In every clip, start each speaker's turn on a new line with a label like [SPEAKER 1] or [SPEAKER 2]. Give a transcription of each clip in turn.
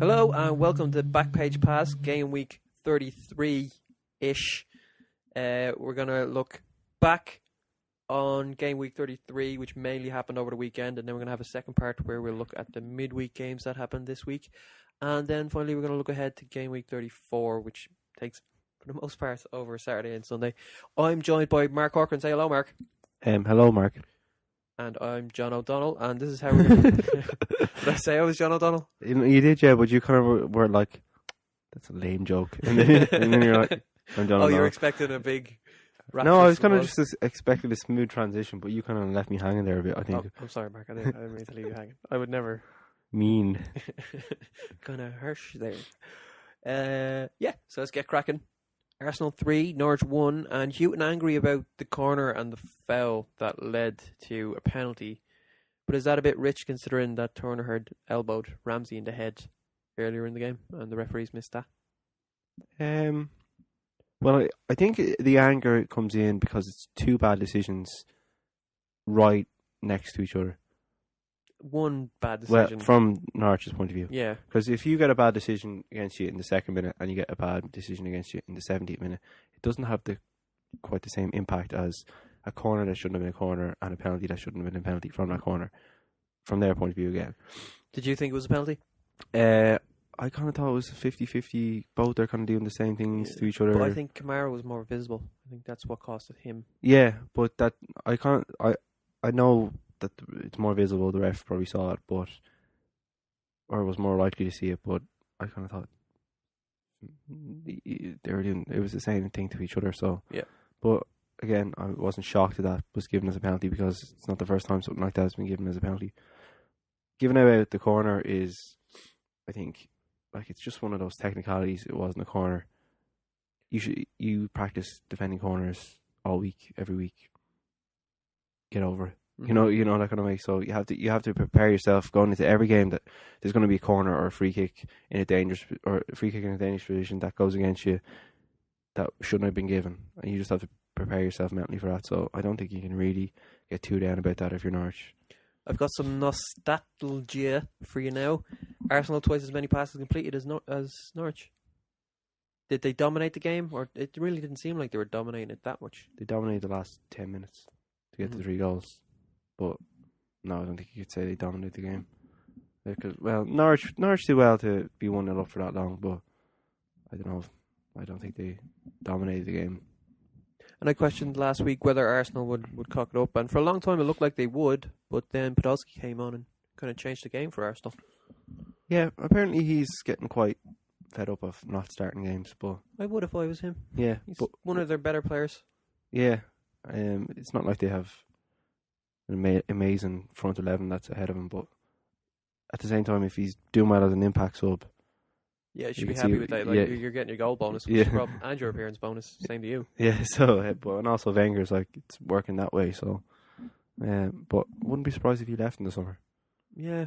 [SPEAKER 1] Hello and welcome to Backpage Pass, game week 33-ish. We're going to look back on game week 33, which mainly happened over the weekend, and then we're going to have a second part where we'll look at the midweek games that happened this week. And then finally we're going to look ahead to game week 34, which takes, for the most part, over Saturday and Sunday. I'm joined by Mark Corcoran. Say hello, Mark.
[SPEAKER 2] Hello, Mark.
[SPEAKER 1] And I'm John O'Donnell, and this is how we're going to... Did I say I was John O'Donnell?
[SPEAKER 2] You did, yeah, but you kind of were like, that's a lame joke. And then you're like, I'm John O'Donnell.
[SPEAKER 1] You're expecting a big...
[SPEAKER 2] No, I was kind of just expecting a smooth transition, but you kind of left me hanging there a bit, I think.
[SPEAKER 1] Oh, I'm sorry, Mark. I didn't mean to leave you hanging. I would never...
[SPEAKER 2] Mean.
[SPEAKER 1] Kind of harsh there. So let's get cracking. Arsenal 3, Norwich 1, and Houghton angry about the corner and the foul that led to a penalty. But is that a bit rich considering that Turner had elbowed Ramsey in the head earlier in the game and the referees missed that?
[SPEAKER 2] Well, I think the anger comes in because it's two bad decisions right next to each other.
[SPEAKER 1] One bad decision.
[SPEAKER 2] Well, from Norwich's point of view.
[SPEAKER 1] Yeah.
[SPEAKER 2] Because if you get a bad decision against you in the second minute and you get a bad decision against you in the 70th minute, it doesn't have quite the same impact as a corner that shouldn't have been a corner and a penalty that shouldn't have been a penalty from that corner, from their point of view again.
[SPEAKER 1] Did you think it was a penalty?
[SPEAKER 2] I kind of thought it was 50-50. Both are kind of doing the same things to each other.
[SPEAKER 1] But I think Kamara was more visible. I think that's what costed him.
[SPEAKER 2] Yeah, but that I know that it's more visible. The ref probably saw it, or was more likely to see it. But I kind of thought they were doing. It was the same thing to each other. So
[SPEAKER 1] yeah.
[SPEAKER 2] But again, I wasn't shocked that was given as a penalty because it's not the first time something like that has been given as a penalty. Giving out the corner is, I think, like it's just one of those technicalities. It wasn't a corner. You practice defending corners all week, every week. Get over it.
[SPEAKER 1] Mm-hmm.
[SPEAKER 2] You know that kind of way. So you have to prepare yourself going into every game that there's going to be a corner or a free kick in a dangerous position that goes against you that shouldn't have been given, and you just have to prepare yourself mentally for that. So I don't think you can really get too down about that if you're Norwich.
[SPEAKER 1] I've got some nos-stat-lgia for you now. Arsenal twice as many passes completed as Norwich. Did they dominate the game, or it really didn't seem like they were dominating it that much?
[SPEAKER 2] They dominated the last 10 minutes to get to 3 goals. But no, I don't think you could say they dominated the game. Because, well, Norwich did well to be 1-0 up for that long, but I don't know. I don't think they dominated the game.
[SPEAKER 1] And I questioned last week whether Arsenal would cock it up, and for a long time it looked like they would, but then Podolski came on and kind of changed the game for Arsenal.
[SPEAKER 2] Yeah, apparently he's getting quite fed up of not starting games, but
[SPEAKER 1] I would if I was him.
[SPEAKER 2] Yeah,
[SPEAKER 1] he's one of their better players.
[SPEAKER 2] Yeah, it's not like they have an amazing front 11 that's ahead of him, but at the same time, if he's doing well as an impact sub,
[SPEAKER 1] yeah, you should be happy with that. Like, you're getting your goal bonus, and your appearance bonus. Same to you.
[SPEAKER 2] Yeah. So, and also Wenger's like it's working that way. So, but wouldn't be surprised if he left in the summer.
[SPEAKER 1] Yeah,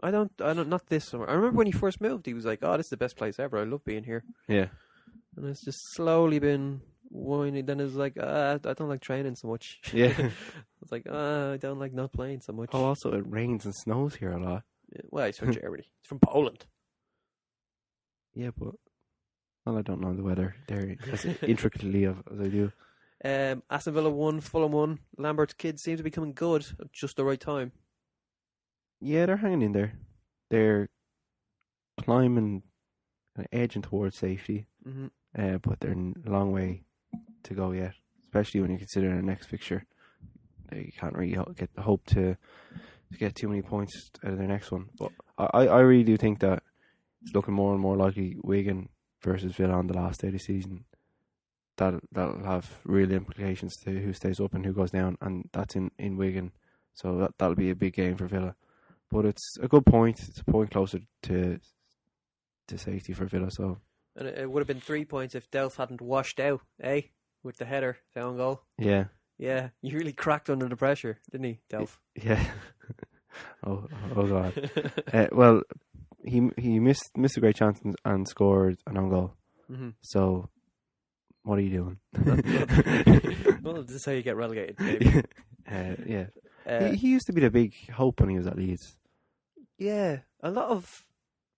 [SPEAKER 1] I don't. Not this summer. I remember when he first moved, he was like, "Oh, this is the best place ever. I love being here."
[SPEAKER 2] Yeah.
[SPEAKER 1] And it's just slowly been whining. Then it's like, I don't like training so much.
[SPEAKER 2] Yeah.
[SPEAKER 1] It's like, I don't like not playing so much.
[SPEAKER 2] Oh, also it rains and snows here a lot.
[SPEAKER 1] Yeah, well, he's from Germany. He's from Poland.
[SPEAKER 2] Yeah, but I don't know the weather there as intricately as I do.
[SPEAKER 1] Aston Villa 1, Fulham 1. Lambert's kids seem to be coming good at just the right time.
[SPEAKER 2] Yeah, they're hanging in there. They're climbing, edging towards safety.
[SPEAKER 1] Mm-hmm.
[SPEAKER 2] But they're a long way to go yet, especially when you consider their next fixture. You can't really hope to get too many points out of their next one. But I really do think that it's looking more and more likely Wigan versus Villa on the last day of the season. That'll have real implications to who stays up and who goes down, and that's in Wigan. So that'll be a big game for Villa. But it's a good point. It's a point closer to safety for Villa. So.
[SPEAKER 1] And it would have been 3 points if Delph hadn't washed out, with the header, the own goal.
[SPEAKER 2] Yeah.
[SPEAKER 1] Yeah, he really cracked under the pressure, didn't he, Delph?
[SPEAKER 2] Yeah. oh God. Well, he missed a great chance and scored an own goal.
[SPEAKER 1] Mm-hmm.
[SPEAKER 2] So, what are you doing?
[SPEAKER 1] Well, this is how you get relegated, maybe.
[SPEAKER 2] Yeah. He used to be the big hope when he was at Leeds.
[SPEAKER 1] Yeah, a lot of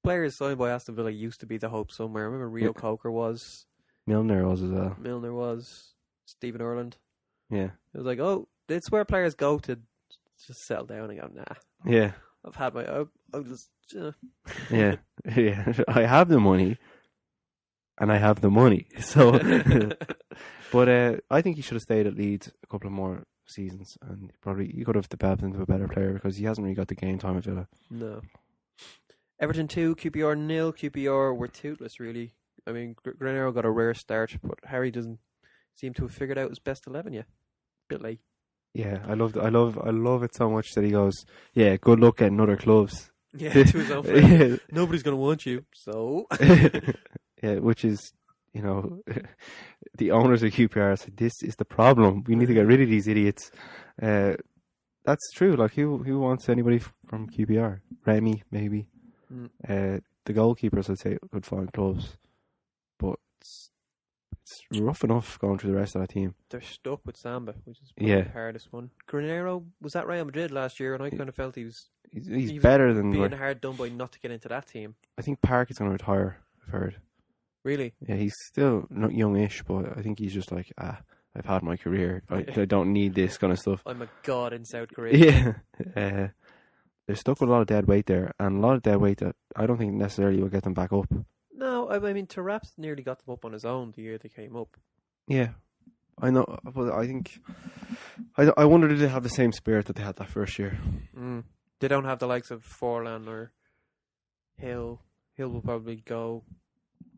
[SPEAKER 1] players signed by Aston Villa used to be the hope somewhere. I remember Rio Coker was.
[SPEAKER 2] Milner was as well.
[SPEAKER 1] Milner was. Stephen Ireland.
[SPEAKER 2] Yeah.
[SPEAKER 1] It was like, oh, it's where players go to just settle down and go, nah.
[SPEAKER 2] Yeah.
[SPEAKER 1] I've had my... I'll just...
[SPEAKER 2] Yeah. Yeah. I have the money. And I have the money. So... But I think he should have stayed at Leeds a couple of more seasons. And probably he could have developed into a better player because he hasn't really got the game time at Villa.
[SPEAKER 1] No. Everton 2, QPR 0. QPR were toothless, really. I mean, Granero got a rare start, but Harry doesn't seem to have figured out his best 11 yet. Bit late.
[SPEAKER 2] Yeah, I love it so much that he goes, yeah, good luck getting other clubs.
[SPEAKER 1] Yeah, to his own friend. Yeah. Nobody's going to want you, so.
[SPEAKER 2] Yeah, which is, you know, the owners of QPR said, this is the problem. We need to get rid of these idiots. That's true. Like, who wants anybody from QPR? Remy, maybe. The goalkeepers, I'd say, could find clubs. But it's rough enough going through the rest of that team.
[SPEAKER 1] They're stuck with Samba, which is probably the hardest one. Granero was at Real Madrid last year, and I kind of felt he's
[SPEAKER 2] better than
[SPEAKER 1] being hard done by not to get into that team.
[SPEAKER 2] I think Park is going to retire, I've heard.
[SPEAKER 1] Really?
[SPEAKER 2] Yeah, he's still not youngish, but I think he's just like, I've had my career. I don't need this kind of stuff.
[SPEAKER 1] I'm a god in South Korea.
[SPEAKER 2] Yeah. They're stuck with a lot of dead weight there, and a lot of dead weight that I don't think necessarily will get them back up.
[SPEAKER 1] No, I mean, Tarap's nearly got them up on his own the year they came up.
[SPEAKER 2] Yeah, I know, but I think... I wonder if they have the same spirit that they had that first year.
[SPEAKER 1] They don't have the likes of Forlan or Hill. Hill will probably go.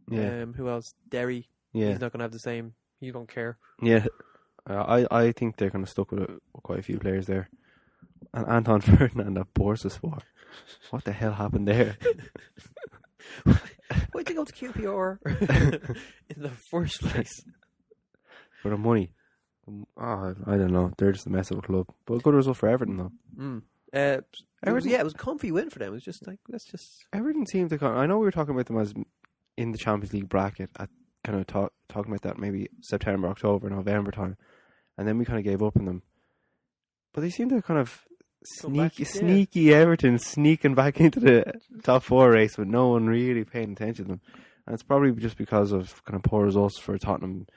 [SPEAKER 2] Yeah.
[SPEAKER 1] Who else? Derry.
[SPEAKER 2] Yeah.
[SPEAKER 1] He's not going to have the same... He don't care.
[SPEAKER 2] Yeah. I think they're kind of stuck with quite a few players there. And Anton Ferdinand at Bursaspor. What the hell happened there?
[SPEAKER 1] Why'd you go to QPR in the first place?
[SPEAKER 2] For the money. I don't know. They're just a mess of a club. But a good result for Everton, though.
[SPEAKER 1] It was a comfy win for them. It was just like, let's just...
[SPEAKER 2] Everton seemed to... I know we were talking about them as in the Champions League bracket at kind of talking about that maybe September, October, November time. And then we kind of gave up on them. But they seem to kind of sneaky Everton sneaking back into the top four race with no one really paying attention to them. And it's probably just because of kind of poor results for Tottenham,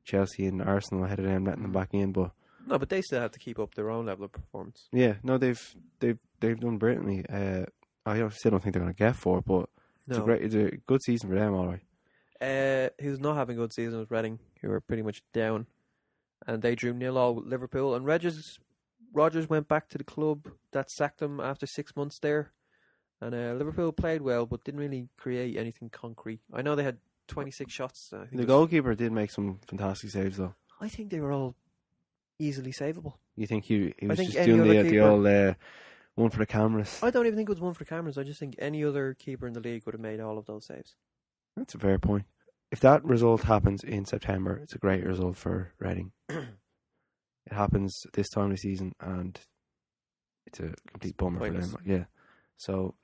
[SPEAKER 2] Chelsea and Arsenal ahead of them, letting them back in. But
[SPEAKER 1] no, but they still have to keep up their own level of performance.
[SPEAKER 2] Yeah, no, they've done brilliantly. I still don't think they're going to get four, but it's a good season for them, all right.
[SPEAKER 1] Who's not having a good season was Reading, who are pretty much down. And they drew 0-0 with Liverpool. And Rodgers went back to the club that sacked him after 6 months there. And Liverpool played well, but didn't really create anything concrete. I know they had 26 shots.
[SPEAKER 2] The goalkeeper did make some fantastic saves, though.
[SPEAKER 1] I think they were all easily savable.
[SPEAKER 2] You think he was just doing the old one for the cameras?
[SPEAKER 1] I don't even think it was one for the cameras. I just think any other keeper in the league would have made all of those saves.
[SPEAKER 2] That's a fair point. If that result happens in September, it's a great result for Reading. It happens this time of the season, and it's a complete bummer for them. Yeah, so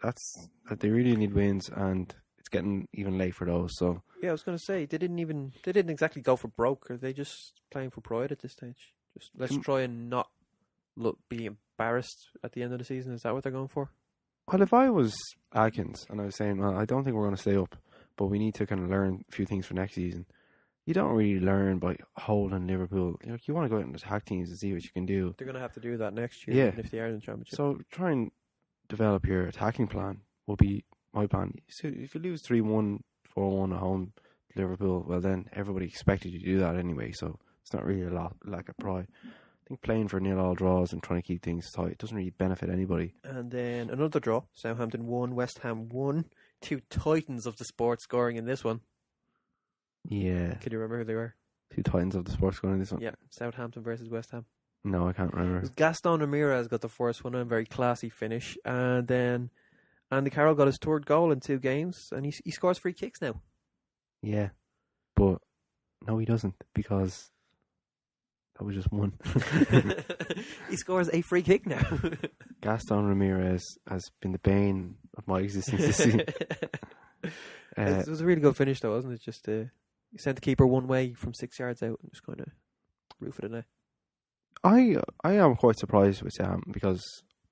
[SPEAKER 2] they really need wins, and it's getting even late for those. So
[SPEAKER 1] yeah, I was going to say they didn't exactly go for broke. Are they just playing for pride at this stage? Just let's try and not be embarrassed at the end of the season. Is that what they're going for?
[SPEAKER 2] Well, if I was Atkins and I was saying, well, I don't think we're going to stay up, but we need to kind of learn a few things for next season. You don't really learn by holding Liverpool. You want to go out and attack teams and see what you can do.
[SPEAKER 1] They're going to have to do that next year,
[SPEAKER 2] even
[SPEAKER 1] if they are in the Championship.
[SPEAKER 2] So try and develop your attacking plan. Will be my plan. So if you lose 3-1, 4-1 at home to Liverpool, well then everybody expected you to do that anyway. So it's not really a lack of pride. I think playing for 0-0 draws and trying to keep things tight, it doesn't really benefit anybody.
[SPEAKER 1] And then another draw. Southampton 1, West Ham 1. Two titans of the sport scoring in this one.
[SPEAKER 2] Yeah.
[SPEAKER 1] Can you remember who they were?
[SPEAKER 2] Two titans of the sport scoring in this one?
[SPEAKER 1] Yeah, Southampton versus West Ham.
[SPEAKER 2] No, I can't remember.
[SPEAKER 1] Gaston Ramirez got the first one, and a very classy finish. And then Andy Carroll got his third goal in 2 games, and he scores free kicks now.
[SPEAKER 2] Yeah, but no, he doesn't, because that was just one.
[SPEAKER 1] He scores a free kick now.
[SPEAKER 2] Gaston Ramirez has been the bane of my existence this season.
[SPEAKER 1] It was a really good finish, though, wasn't it? Just he sent the keeper one way from 6 yards out and just kind of roofed it in.
[SPEAKER 2] I am quite surprised with Sam, because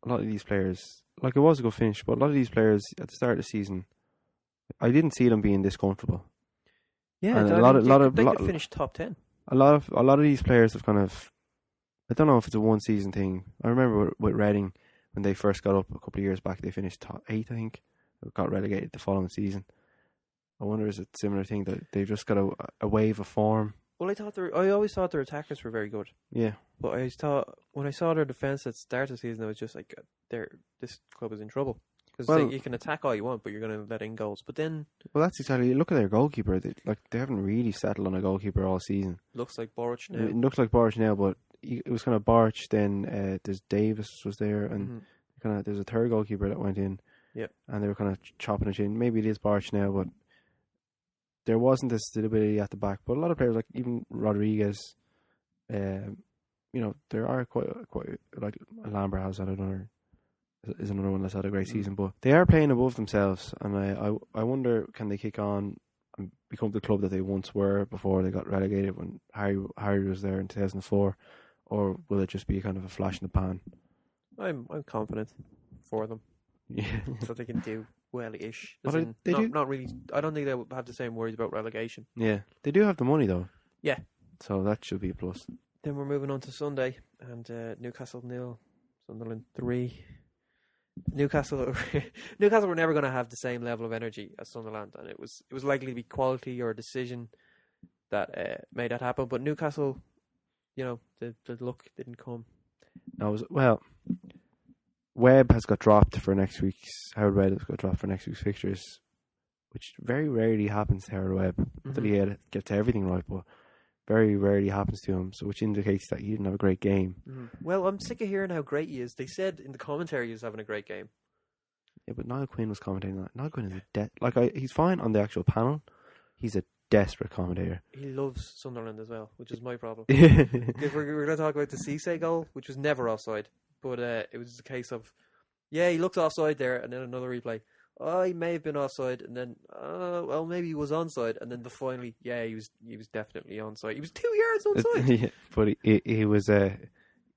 [SPEAKER 2] a lot of these players, like, it was a good finish, but a lot of these players at the start of the season I didn't see them being this comfortable.
[SPEAKER 1] Yeah,
[SPEAKER 2] And
[SPEAKER 1] they could finish top 10.
[SPEAKER 2] A lot of these players have kind of, I don't know if it's a one season thing. I remember with Reading when they first got up a couple of years back, they finished top 8, I think. Got relegated the following season. I wonder is it a similar thing that they've just got a wave of form.
[SPEAKER 1] Well, I always thought their attackers were very good.
[SPEAKER 2] Yeah,
[SPEAKER 1] but I thought when I saw their defense at the start of the season, I was just like, this club is in trouble because you can attack all you want, but you're going to let in goals. But then,
[SPEAKER 2] that's exactly. Look at their goalkeeper. They haven't really settled on a goalkeeper all season.
[SPEAKER 1] Looks like Boric now.
[SPEAKER 2] It looks like Boric now, but it was kind of Boric. Then there's Davis was there, and kind of there's a third goalkeeper that went in.
[SPEAKER 1] Yep.
[SPEAKER 2] And they were kind of chopping it in. Maybe it is Boric now, but there wasn't the stability at the back. But a lot of players, like even Rodriguez, there are quite like Lambert has had another one that's had a great season. But they are playing above themselves, and I wonder, can they kick on and become the club that they once were before they got relegated when Harry was there in 2004, or will it just be kind of a flash in the pan?
[SPEAKER 1] I'm confident for them.
[SPEAKER 2] Yeah,
[SPEAKER 1] that they can do well-ish. Not really. I don't think they'll have the same worries about relegation.
[SPEAKER 2] Yeah, they do have the money though.
[SPEAKER 1] Yeah,
[SPEAKER 2] so that should be a plus.
[SPEAKER 1] Then we're moving on to Sunday, and Newcastle 0, Sunderland 3. Newcastle were never going to have the same level of energy as Sunderland, and it was likely to be quality or a decision that made that happen. But Newcastle, the luck didn't come.
[SPEAKER 2] Webb has got dropped for next week's. Howard Webb has got dropped for next week's fixtures, which very rarely happens to Howard Webb. Not that he gets everything right, but very rarely happens to him. So, which indicates that he didn't have a great game.
[SPEAKER 1] Well, I'm sick of hearing how great he is. They said in the commentary he was having a great game.
[SPEAKER 2] Yeah, but Niall Quinn was commentating that. Niall Quinn is he's fine on the actual panel. He's a desperate commentator.
[SPEAKER 1] He loves Sunderland as well, which is my problem. Because we're going to talk about the Cisse goal, which was never offside. But it was a case of, he looked offside there, and then another replay. He may have been offside, and then, maybe he was onside, and then finally, he was definitely onside. He was 2 yards onside.
[SPEAKER 2] Yeah, but he was a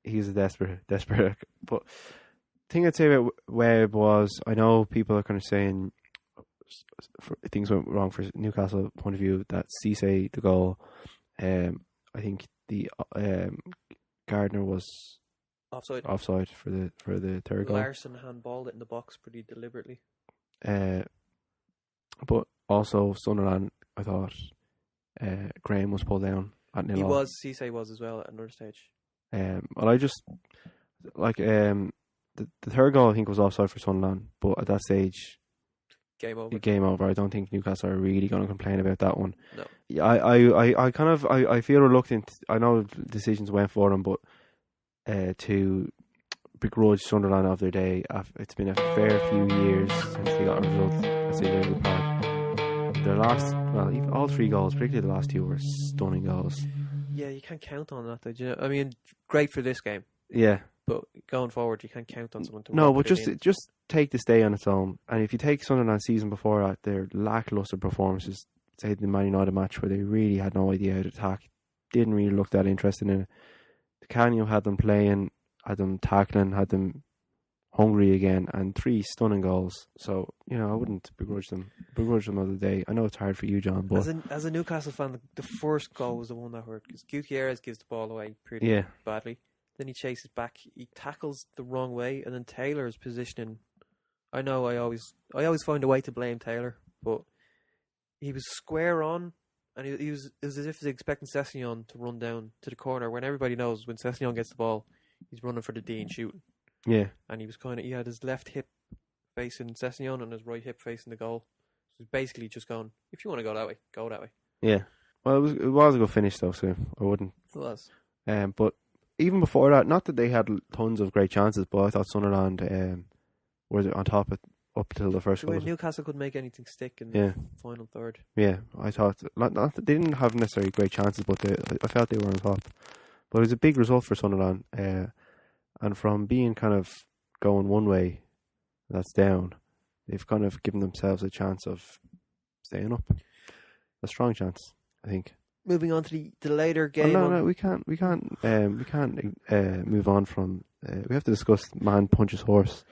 [SPEAKER 2] desperate. But the thing I'd say about Webb was, I know people are kind of saying things went wrong for Newcastle point of view. That Cisse the goal, I think the Gardner was offside for the third goal.
[SPEAKER 1] Larson handballed it in the box pretty deliberately.
[SPEAKER 2] But also Sunderland, I thought Graham was pulled down at nil.
[SPEAKER 1] Cisse was as well at another stage.
[SPEAKER 2] Well, I just the third goal I think was offside for Sunderland, but at that stage,
[SPEAKER 1] game over.
[SPEAKER 2] Game over. I don't think Newcastle are really going to complain about that one.
[SPEAKER 1] No.
[SPEAKER 2] I feel reluctant. I know decisions went for them, but to begrudge Sunderland of their day. It's been a fair few years since they got a result at St. David Park. Their last, even all 3 goals, particularly the last 2, were stunning goals.
[SPEAKER 1] Yeah, you can't count on that, though. I mean, great for this game.
[SPEAKER 2] Yeah.
[SPEAKER 1] But going forward, you can't count on someone to.
[SPEAKER 2] No, but just take this day on its own. And if you take Sunderland's season before that, their lackluster performances, say the Man United match where they really had no idea how to attack, didn't really look that interested in it. The Canio had them playing, had them tackling, had them hungry again, and 3 stunning goals. So, I wouldn't begrudge them of the day. I know it's hard for you, John, but
[SPEAKER 1] as a Newcastle fan, the first goal was the one that hurt, because Gutierrez gives the ball away pretty badly. Then he chases back, he tackles the wrong way, and then Taylor's positioning. I know I always find a way to blame Taylor, but he was square on, and it was as if he's expecting Sessegnon to run down to the corner, when everybody knows when Sessegnon gets the ball, he's running for the D and shooting.
[SPEAKER 2] Yeah.
[SPEAKER 1] And he had his left hip facing Sessegnon and his right hip facing the goal. So he's basically just going, if you want to go that way, go that way.
[SPEAKER 2] Yeah. Well, it was a good finish though, so I wouldn't.
[SPEAKER 1] It was.
[SPEAKER 2] But even before that, not that they had tons of great chances, but I thought Sunderland were on top up till the first goal.
[SPEAKER 1] Newcastle could make anything stick in the final third.
[SPEAKER 2] Yeah, I thought not that they didn't have necessarily great chances, but I felt they were on top. But it was a big result for Sunderland, and from being kind of going one way, that's down, they've kind of given themselves a chance of staying up. A strong chance, I think.
[SPEAKER 1] Moving on to the later game.
[SPEAKER 2] No, we can't move on from. We have to discuss man punches horse.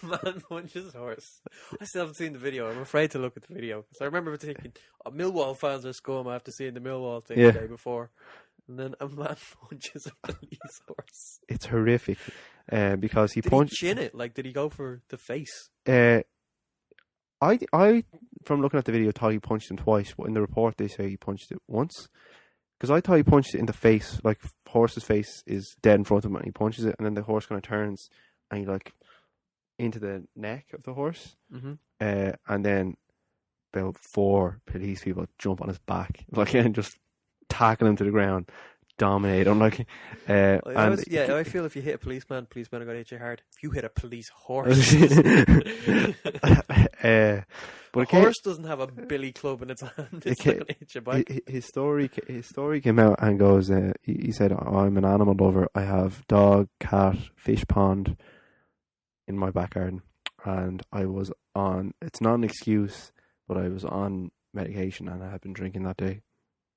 [SPEAKER 1] Man punches horse. I still haven't seen the video. I'm afraid to look at the video because I remember thinking, "Oh, Millwall fans are scum after seeing the Millwall thing the day before." And then a man punches a police horse.
[SPEAKER 2] It's horrific, because he
[SPEAKER 1] Did
[SPEAKER 2] punched.
[SPEAKER 1] he chin it? Like, did he go for the face?
[SPEAKER 2] I from looking at the video thought he punched him twice, but in the report they say he punched it once. Because I thought he punched it in the face, like horse's face is dead in front of him, and he punches it, and then the horse kind of turns, and he like into the neck of the horse, and then about 4 police people jump on his back, like, and just tackle him to the ground, dominate him, like.
[SPEAKER 1] I feel if you hit a policeman are going to hit you hard. If you hit a police horse,
[SPEAKER 2] but
[SPEAKER 1] a horse doesn't have a billy club in its hand. It's not going to hit you back.
[SPEAKER 2] His story came out and goes. He said, "I'm an animal lover. I have dog, cat, fish pond in my back garden, and I was on. It's not an excuse, but I was on medication and I had been drinking that day."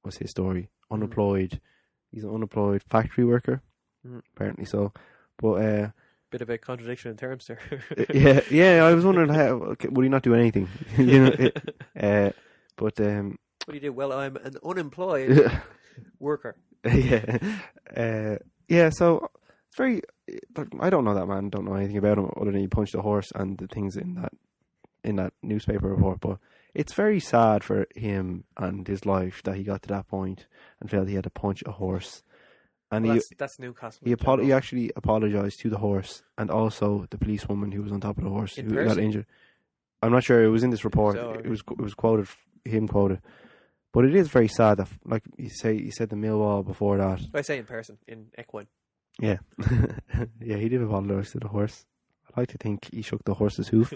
[SPEAKER 2] Was his story. Unemployed. He's an unemployed factory worker, apparently so. But
[SPEAKER 1] bit of a contradiction in terms there.
[SPEAKER 2] yeah. I was wondering would he not do anything? But
[SPEAKER 1] what do you do? Well, I'm an unemployed worker.
[SPEAKER 2] Yeah. So it's very. I don't know that man. Don't know anything about him other than he punched a horse and the things in that newspaper report. But it's very sad for him and his life that he got to that point and felt he had to punch a horse. And
[SPEAKER 1] that's Newcastle.
[SPEAKER 2] He actually apologised to the horse and also the policewoman who was on top of the horse who got injured. I'm not sure, it was in this report. It was quoted, him quoted. But it is very sad that, like he said the Millwall before that.
[SPEAKER 1] I say in person, in equine.
[SPEAKER 2] Yeah. Yeah, he did apologise to the horse. I like to think he shook the horse's hoof.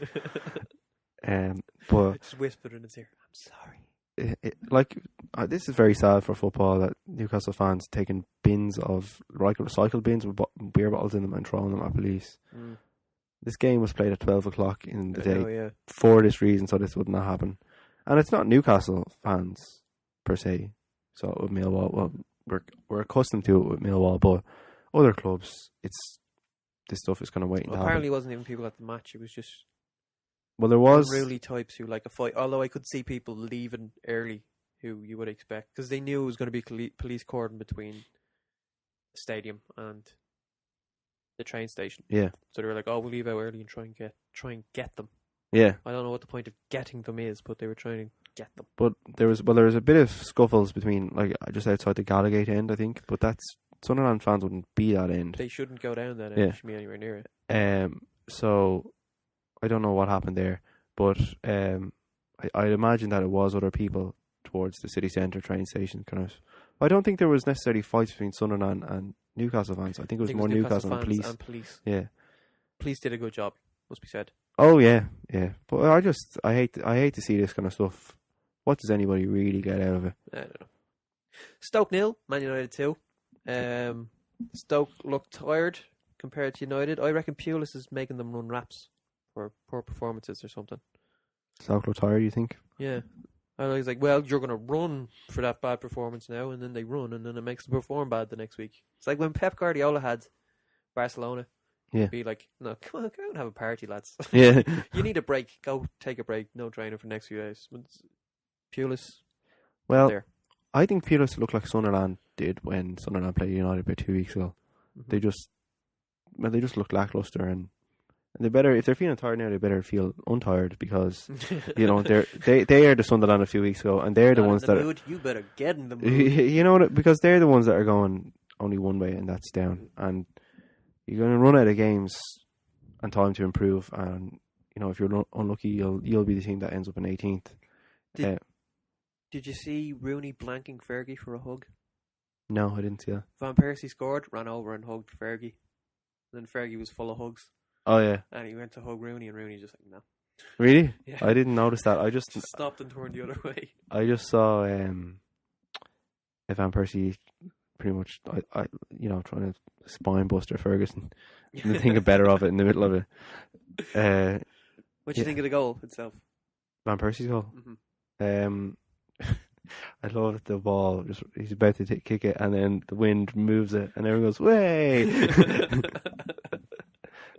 [SPEAKER 2] But
[SPEAKER 1] just whispered in his ear, "I'm sorry."
[SPEAKER 2] This is very sad for football that Newcastle fans taking bins of recycled bins with beer bottles in them and throwing them at police. This game was played at 12 o'clock in the day for this reason, so this would not happen. And it's not Newcastle fans per se. So with Millwall, well, we're accustomed to it with Millwall, but other clubs, this stuff is kind of waiting to happen.
[SPEAKER 1] Apparently, it wasn't even people at the match. It was just.
[SPEAKER 2] Well, there was
[SPEAKER 1] unruly types who like a fight. Although I could see people leaving early, who you would expect, because they knew it was going to be police cordon between the stadium and the train station.
[SPEAKER 2] Yeah.
[SPEAKER 1] So they were like, "Oh, we'll leave out early and try and get them."
[SPEAKER 2] Yeah.
[SPEAKER 1] I don't know what the point of getting them is, but they were trying to get them.
[SPEAKER 2] But there was a bit of scuffles between, like, just outside the Gallagate end, I think. But Sunderland fans wouldn't be that end.
[SPEAKER 1] They shouldn't go down that end. They shouldn't be anywhere near it.
[SPEAKER 2] So I don't know what happened there, but I'd imagine that it was other people towards the city centre train station. I don't think there was necessarily fights between Sunderland and Newcastle fans. I think it was more Newcastle and police. Yeah,
[SPEAKER 1] police did a good job, must be said.
[SPEAKER 2] Oh yeah. But I hate to see this kind of stuff. What does anybody really get out of it?
[SPEAKER 1] I don't know. Stoke 0, Man United 2. Stoke looked tired compared to United. I reckon Pulis is making them run laps for poor performances or something.
[SPEAKER 2] Stoke look tired, you think?
[SPEAKER 1] Yeah. And I was like, well, you're going to run for that bad performance now, and then they run, and then it makes them perform bad the next week. It's like when Pep Guardiola had Barcelona.
[SPEAKER 2] Yeah.
[SPEAKER 1] Be like, no, come on, go and have a party, lads.
[SPEAKER 2] Yeah.
[SPEAKER 1] You need a break. Go take a break. No training for the next few days. Pulis.
[SPEAKER 2] Well,
[SPEAKER 1] there.
[SPEAKER 2] I think Pulis looked like Sunderland did when Sunderland played United about 2 weeks ago. They just look lackluster, and they better, if they're feeling tired now, they better feel untired, because they are the Sunderland a few weeks ago, and they're the ones that
[SPEAKER 1] you better get in the mood.
[SPEAKER 2] You know what? Because they're the ones that are going only one way, and that's down. And you're going to run out of games and time to improve. And if you're unlucky, you'll be the team that ends up in 18th.
[SPEAKER 1] Did you see Rooney blanking Fergie for a hug?
[SPEAKER 2] No, I didn't see that.
[SPEAKER 1] Van Persie scored, ran over and hugged Fergie. And then Fergie was full of hugs.
[SPEAKER 2] Oh, yeah.
[SPEAKER 1] And he went to hug Rooney, and Rooney just like, no.
[SPEAKER 2] Really?
[SPEAKER 1] Yeah.
[SPEAKER 2] I didn't notice that. I just
[SPEAKER 1] stopped and turned the other way.
[SPEAKER 2] I just saw Van Persie pretty much, trying to spine buster Ferguson and thinking better of it in the middle of it.
[SPEAKER 1] What do you think of the goal itself?
[SPEAKER 2] Van Persie's goal?
[SPEAKER 1] Mm-hmm.
[SPEAKER 2] I love the ball. He's about to kick it, and then the wind moves it, and everyone goes, "Way!"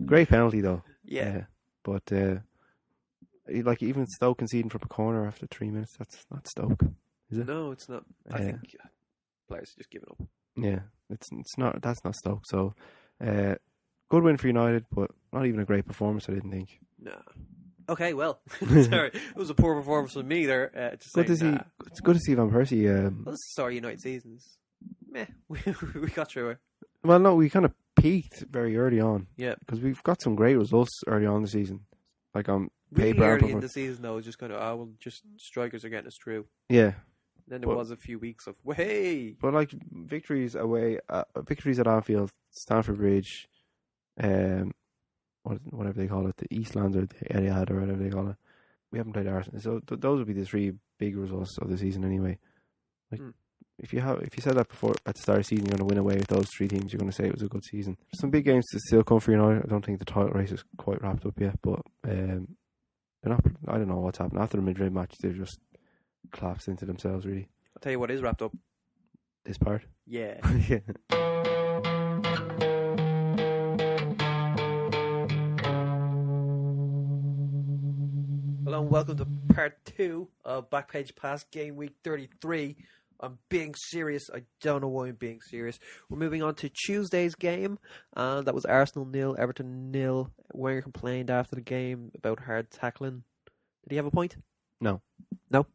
[SPEAKER 2] Great penalty, though.
[SPEAKER 1] Yeah.
[SPEAKER 2] But like even Stoke conceding from a corner after 3 minutes, that's not Stoke, is it?
[SPEAKER 1] No, it's not. I think players are just giving up.
[SPEAKER 2] Yeah, it's not. That's not Stoke. So, good win for United, but not even a great performance. I didn't think.
[SPEAKER 1] No. Okay, well, sorry, it was a poor performance from me there.
[SPEAKER 2] Good to see. It's good to see Van Persie.
[SPEAKER 1] Well, sorry, United seasons. Meh, we got through it.
[SPEAKER 2] Well, no, we kind of peaked very early on.
[SPEAKER 1] Yeah,
[SPEAKER 2] because we've got some great results early on in the season. Like on
[SPEAKER 1] really
[SPEAKER 2] paper,
[SPEAKER 1] early in the season, though, it was just kind of just strikers are getting us through.
[SPEAKER 2] Yeah.
[SPEAKER 1] Then there was a few weeks of hey,
[SPEAKER 2] but like victories away, victories at Anfield, Stamford Bridge, whatever they call it, the Eastlands or the Etihad or whatever they call it. We haven't played Arsenal, so those would be the three big results of the season anyway. Like if you said that before at the start of the season, you're going to win away with those three teams, you're going to say it was a good season. Some big games to still come for United. I don't think the title race is quite wrapped up yet, but they're not. I don't know what's happened after the Madrid match. They've just collapsed into themselves, really.
[SPEAKER 1] I'll tell you what is wrapped up.
[SPEAKER 2] This part?
[SPEAKER 1] Yeah.
[SPEAKER 2] Yeah.
[SPEAKER 1] Hello and welcome to part 2 of Backpage Pass Game Week 33. I'm being serious. I don't know why I'm being serious. We're moving on to Tuesday's game. That was Arsenal 0, Everton 0. Wenger complained after the game about hard tackling. Did he have a point?
[SPEAKER 2] No.
[SPEAKER 1] No?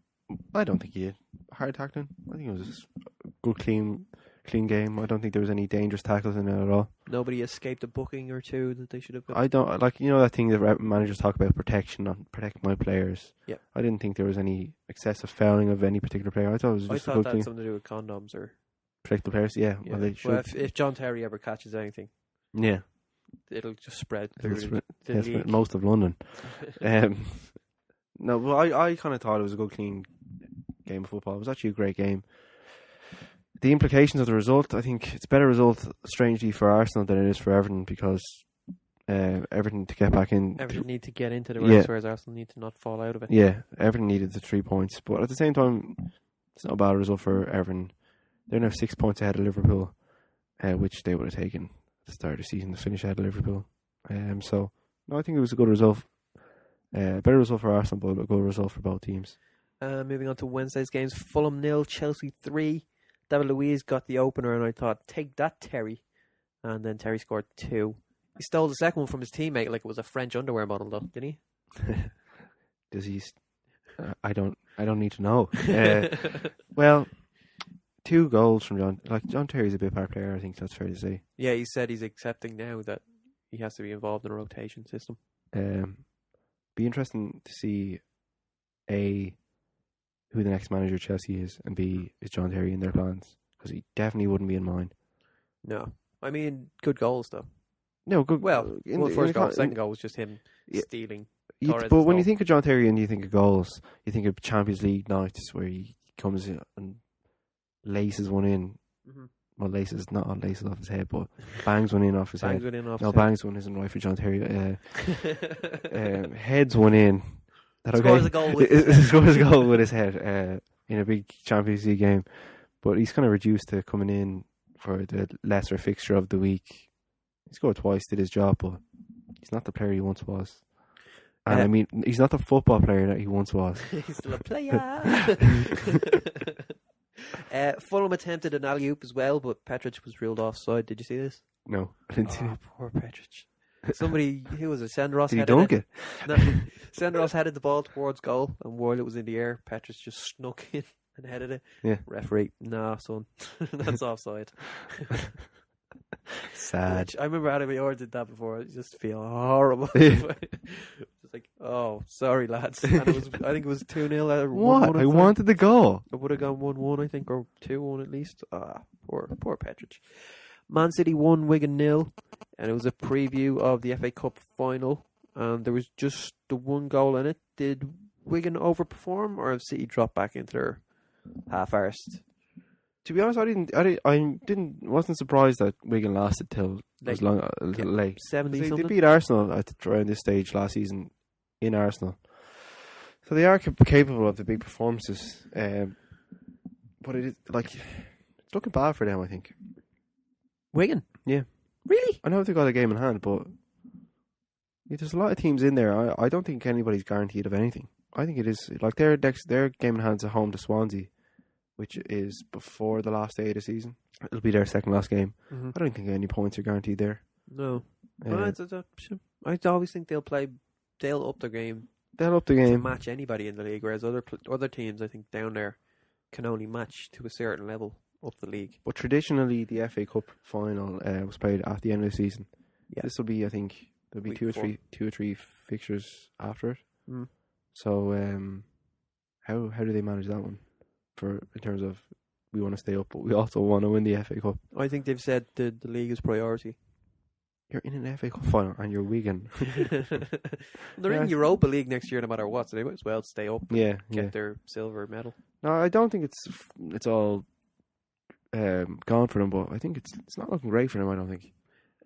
[SPEAKER 2] I don't think he did. Hard tackling? I think it was a good, clean game. I don't think there was any dangerous tackles in it at all.
[SPEAKER 1] Nobody escaped a booking or two that they should have got?
[SPEAKER 2] I don't, like, you know that thing that managers talk about, protecting my players?
[SPEAKER 1] Yeah.
[SPEAKER 2] I didn't think there was any excessive fouling of any particular player. I thought it was just a good
[SPEAKER 1] that
[SPEAKER 2] clean.
[SPEAKER 1] had something to do with condoms or...
[SPEAKER 2] Protect the players? Yeah. Well, they should.
[SPEAKER 1] Well, if John Terry ever catches anything...
[SPEAKER 2] Yeah.
[SPEAKER 1] It'll just spread
[SPEAKER 2] It'll
[SPEAKER 1] through the league.
[SPEAKER 2] most of London. No, well, I kind of thought it was a good, clean game of football. It was actually a great game. The implications of the result, I think it's a better result, strangely, for Arsenal than it is for Everton, because Everton to get back in...
[SPEAKER 1] Everton need to get into the race, whereas Arsenal need to not fall out of it.
[SPEAKER 2] Yeah, Everton needed the 3 points. But at the same time, it's not a bad result for Everton. They're now 6 points ahead of Liverpool, which they would have taken at the start of the season to finish ahead of Liverpool. So, no, I think it was a good result. Better result for Arsenal, but a good result for both teams.
[SPEAKER 1] Moving on to Wednesday's games. Fulham 0, Chelsea 3. David Luiz got the opener, and I thought, take that, Terry. And then Terry scored 2. He stole the second one from his teammate like it was a French underwear model, though, didn't he?
[SPEAKER 2] Does he? I don't need to know. Well, 2 goals from John. Like, John Terry's a bit part player, I think that's fair to say.
[SPEAKER 1] Yeah, he said he's accepting now that he has to be involved in a rotation system.
[SPEAKER 2] Be interesting to see A, who the next manager of Chelsea is, and B, is John Terry in their plans, because he definitely wouldn't be in mine.
[SPEAKER 1] No, I mean good goals though.
[SPEAKER 2] No, good.
[SPEAKER 1] Well, first goal, second goal was just him stealing.
[SPEAKER 2] But when you think of John Terry and you think of goals, you think of Champions League nights where he comes in and laces one in. Mm-hmm. Well, laces not on laces off his head, but bangs one in off his head. Bangs one isn't right for John Terry. Heads one in.
[SPEAKER 1] Scores a goal with
[SPEAKER 2] his head in a big Champions League game. But he's kind of reduced to coming in for the lesser fixture of the week. He scored twice, did his job, but he's not the player he once was. And I mean, he's not the football player that he once was.
[SPEAKER 1] He's still a player. Fulham attempted an alley-oop as well, but Petric was ruled offside. Did you see this?
[SPEAKER 2] No, I didn't see it.
[SPEAKER 1] Poor Petric. Somebody, who was it? Senderos.
[SPEAKER 2] Did he dunk it?
[SPEAKER 1] No, Senderos headed the ball towards goal, and while it was in the air, Petric just snuck in and headed it.
[SPEAKER 2] Yeah.
[SPEAKER 1] Referee, nah, son, that's offside.
[SPEAKER 2] Sad.
[SPEAKER 1] I remember Adam Yor did that before. I just feel horrible. Just like, oh, sorry, lads. And it was, I think it was 2-0.
[SPEAKER 2] What? I wanted the goal.
[SPEAKER 1] It would have gone 1-1, I think, or 2-1 at least. Poor Petric. Man City 1, Wigan 0, and it was a preview of the FA Cup final, and there was just the 1 goal in it. Did Wigan overperform, or have City dropped back into their half-arsed?
[SPEAKER 2] To be honest, I wasn't surprised that Wigan lasted till as long a little late.
[SPEAKER 1] 70
[SPEAKER 2] They beat Arsenal around this stage last season in Arsenal, so they are capable of the big performances. But it is it's looking bad for them, I think.
[SPEAKER 1] Wigan?
[SPEAKER 2] Yeah.
[SPEAKER 1] Really?
[SPEAKER 2] I know they got a game in hand, but There's a lot of teams in there. I don't think anybody's guaranteed of anything. I think it is like their game in hand's at home to Swansea, which is before the last day of the season. It'll be their second last game.
[SPEAKER 1] Mm-hmm.
[SPEAKER 2] I don't think any points are guaranteed there.
[SPEAKER 1] No. I always think they'll up their game.
[SPEAKER 2] They'll up the game
[SPEAKER 1] to match anybody in the league, whereas other teams, I think, down there can only match to a certain level up the league.
[SPEAKER 2] But traditionally, the FA Cup final was played at the end of the season.
[SPEAKER 1] Yeah.
[SPEAKER 2] This will be, I think, there'll be
[SPEAKER 1] Week
[SPEAKER 2] two
[SPEAKER 1] 4.
[SPEAKER 2] or three fixtures after it.
[SPEAKER 1] Mm.
[SPEAKER 2] So, how do they manage that one? In terms of we want to stay up, but we also want to win the FA Cup.
[SPEAKER 1] I think they've said the league is priority.
[SPEAKER 2] You're in an FA Cup final and you're Wigan.
[SPEAKER 1] They're in Europa League next year, no matter what. So they might as well stay up. And get their silver medal.
[SPEAKER 2] No, I don't think it's all gone for them, but I think it's not looking great for them. I don't think.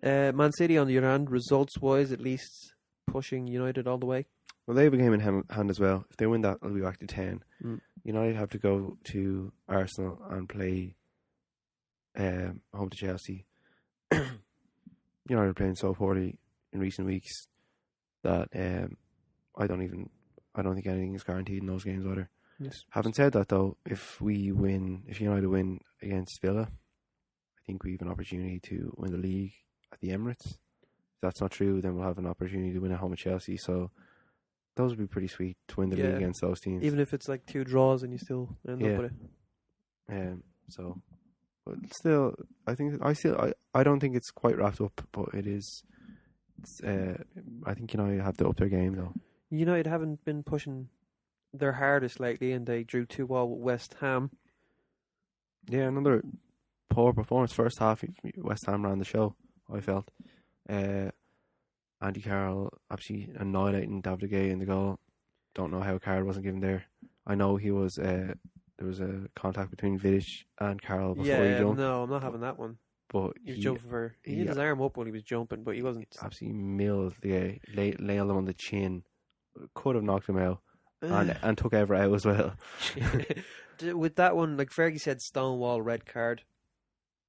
[SPEAKER 1] Man City, on the other hand, results-wise, at least pushing United all the way.
[SPEAKER 2] Well, they have a game in hand as well. If they win that, they'll be back to 10.
[SPEAKER 1] Mm.
[SPEAKER 2] United have to go to Arsenal and play home to Chelsea. United are playing so poorly in recent weeks that I don't think anything is guaranteed in those games either.
[SPEAKER 1] Yes.
[SPEAKER 2] Having said that, though, if United win against Villa, I think we have an opportunity to win the league at the Emirates. If that's not true, then we'll have an opportunity to win at home at Chelsea. So those would be pretty sweet to win the league against those teams.
[SPEAKER 1] Even if it's like 2 draws and you still end up with it.
[SPEAKER 2] But still, I don't think it's quite wrapped up, but it is. I think United have to up their game though.
[SPEAKER 1] United haven't been pushing their hardest lately, and they drew 2-2 with West Ham.
[SPEAKER 2] Yeah, another poor performance. First half, West Ham ran the show, I felt. Andy Carroll absolutely annihilating David de Gea in the goal. Don't know how a card wasn't given there. I know he was. There was a contact between Vidic and Carroll before he jumped.
[SPEAKER 1] No, I'm not having that one.
[SPEAKER 2] But
[SPEAKER 1] he was jumping for. He had his arm up when he was jumping, but he wasn't.
[SPEAKER 2] Absolutely milled the guy, nailed him on the chin. Could have knocked him out, and took Everett out as well.
[SPEAKER 1] With that one, like Fergie said, stonewall red card,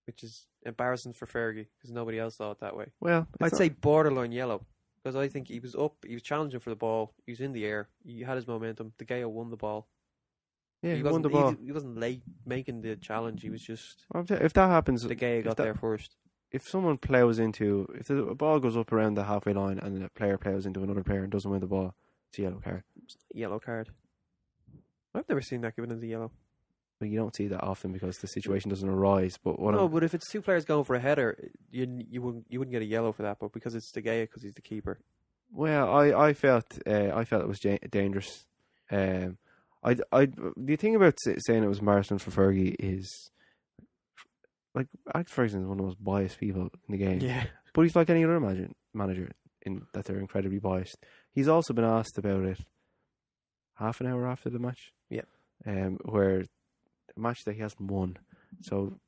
[SPEAKER 1] which is embarrassing for Fergie because nobody else saw it that way.
[SPEAKER 2] Well,
[SPEAKER 1] I'd say borderline yellow because I think he was up, he was challenging for the ball, he was in the air, he had his momentum. De Gea won the ball.
[SPEAKER 2] Yeah, he won the ball.
[SPEAKER 1] He wasn't late making the challenge. He was just.
[SPEAKER 2] If that happens,
[SPEAKER 1] De Gea got there first.
[SPEAKER 2] If someone if the ball goes up around the halfway line and the player plows into another player and doesn't win the ball, it's a yellow card.
[SPEAKER 1] Yellow card. I've never seen that given as a yellow.
[SPEAKER 2] But you don't see that often because the situation doesn't arise. But
[SPEAKER 1] but if it's 2 players going for a header, you wouldn't get a yellow for that. But because it's De Gea, because he's the keeper.
[SPEAKER 2] Well, I felt it was dangerous. The thing about saying it was embarrassing for Fergie is, like, Alex Ferguson is one of the most biased people in the game.
[SPEAKER 1] Yeah.
[SPEAKER 2] But he's like any other manager in that they're incredibly biased. He's also been asked about it half an hour after the match.
[SPEAKER 1] Yeah.
[SPEAKER 2] Where a match that he hasn't won. So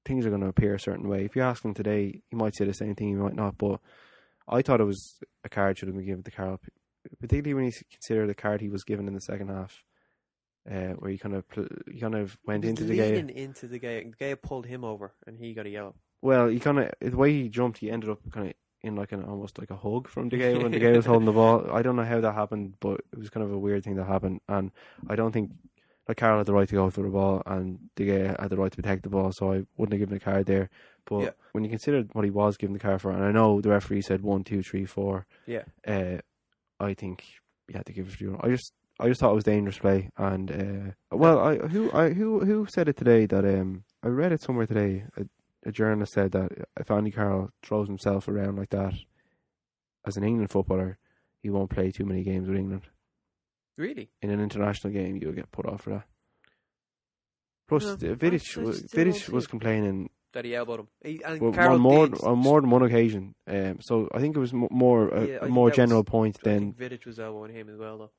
[SPEAKER 2] things are going to appear a certain way. If you ask him today, he might say the same thing, he might not. But I thought it was a card should have been given to Carroll, particularly when you consider the card he was given in the second half. Where he kind of went into the Gea.
[SPEAKER 1] Into the Gea. Gea pulled him over, and he got a yellow.
[SPEAKER 2] Well, the way he jumped, he ended up kind of in like almost like a hug from De Gea when De Gea was holding the ball. I don't know how that happened, but it was kind of a weird thing that happened, and I don't think Carroll had the right to go for the ball, and De Gea had the right to protect the ball, so I wouldn't have given a card there. But when you consider what he was given the card for, and I know the referee said 1, 2, 3, 4.
[SPEAKER 1] Yeah.
[SPEAKER 2] I think you had to give it to you. I just thought it was dangerous play, and who said it today that I read it somewhere today. A journalist said that if Andy Carroll throws himself around like that as an England footballer, he won't play too many games with England.
[SPEAKER 1] Really?
[SPEAKER 2] In an international game, you'll get put off for that. Plus, Vidic was complaining
[SPEAKER 1] that he elbowed him.
[SPEAKER 2] On more than one occasion. So I think it was more a more general point than
[SPEAKER 1] Vidic was elbowing him as well, though.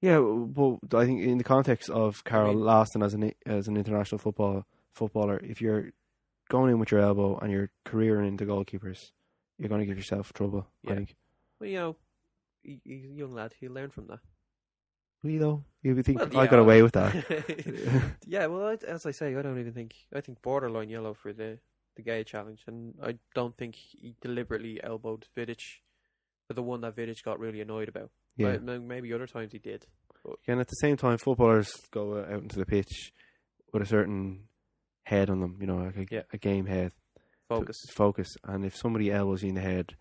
[SPEAKER 2] Yeah, but I think in the context of Carroll lasting as an international footballer, if you're going in with your elbow and you're careering into goalkeepers, you're going to give yourself trouble. Yeah. I think.
[SPEAKER 1] Well, he's a young lad. He'll learn from that.
[SPEAKER 2] Really though, you think I got away with that?
[SPEAKER 1] Yeah, well, as I say, I don't even think. I think borderline yellow for the Gea challenge, and I don't think he deliberately elbowed Vidic But the one that Vidic got really annoyed about.
[SPEAKER 2] Yeah.
[SPEAKER 1] But maybe other times he did. But
[SPEAKER 2] And at the same time, footballers go out into the pitch with a certain head on them, like a game head. Focus. And if somebody elbows you in the head,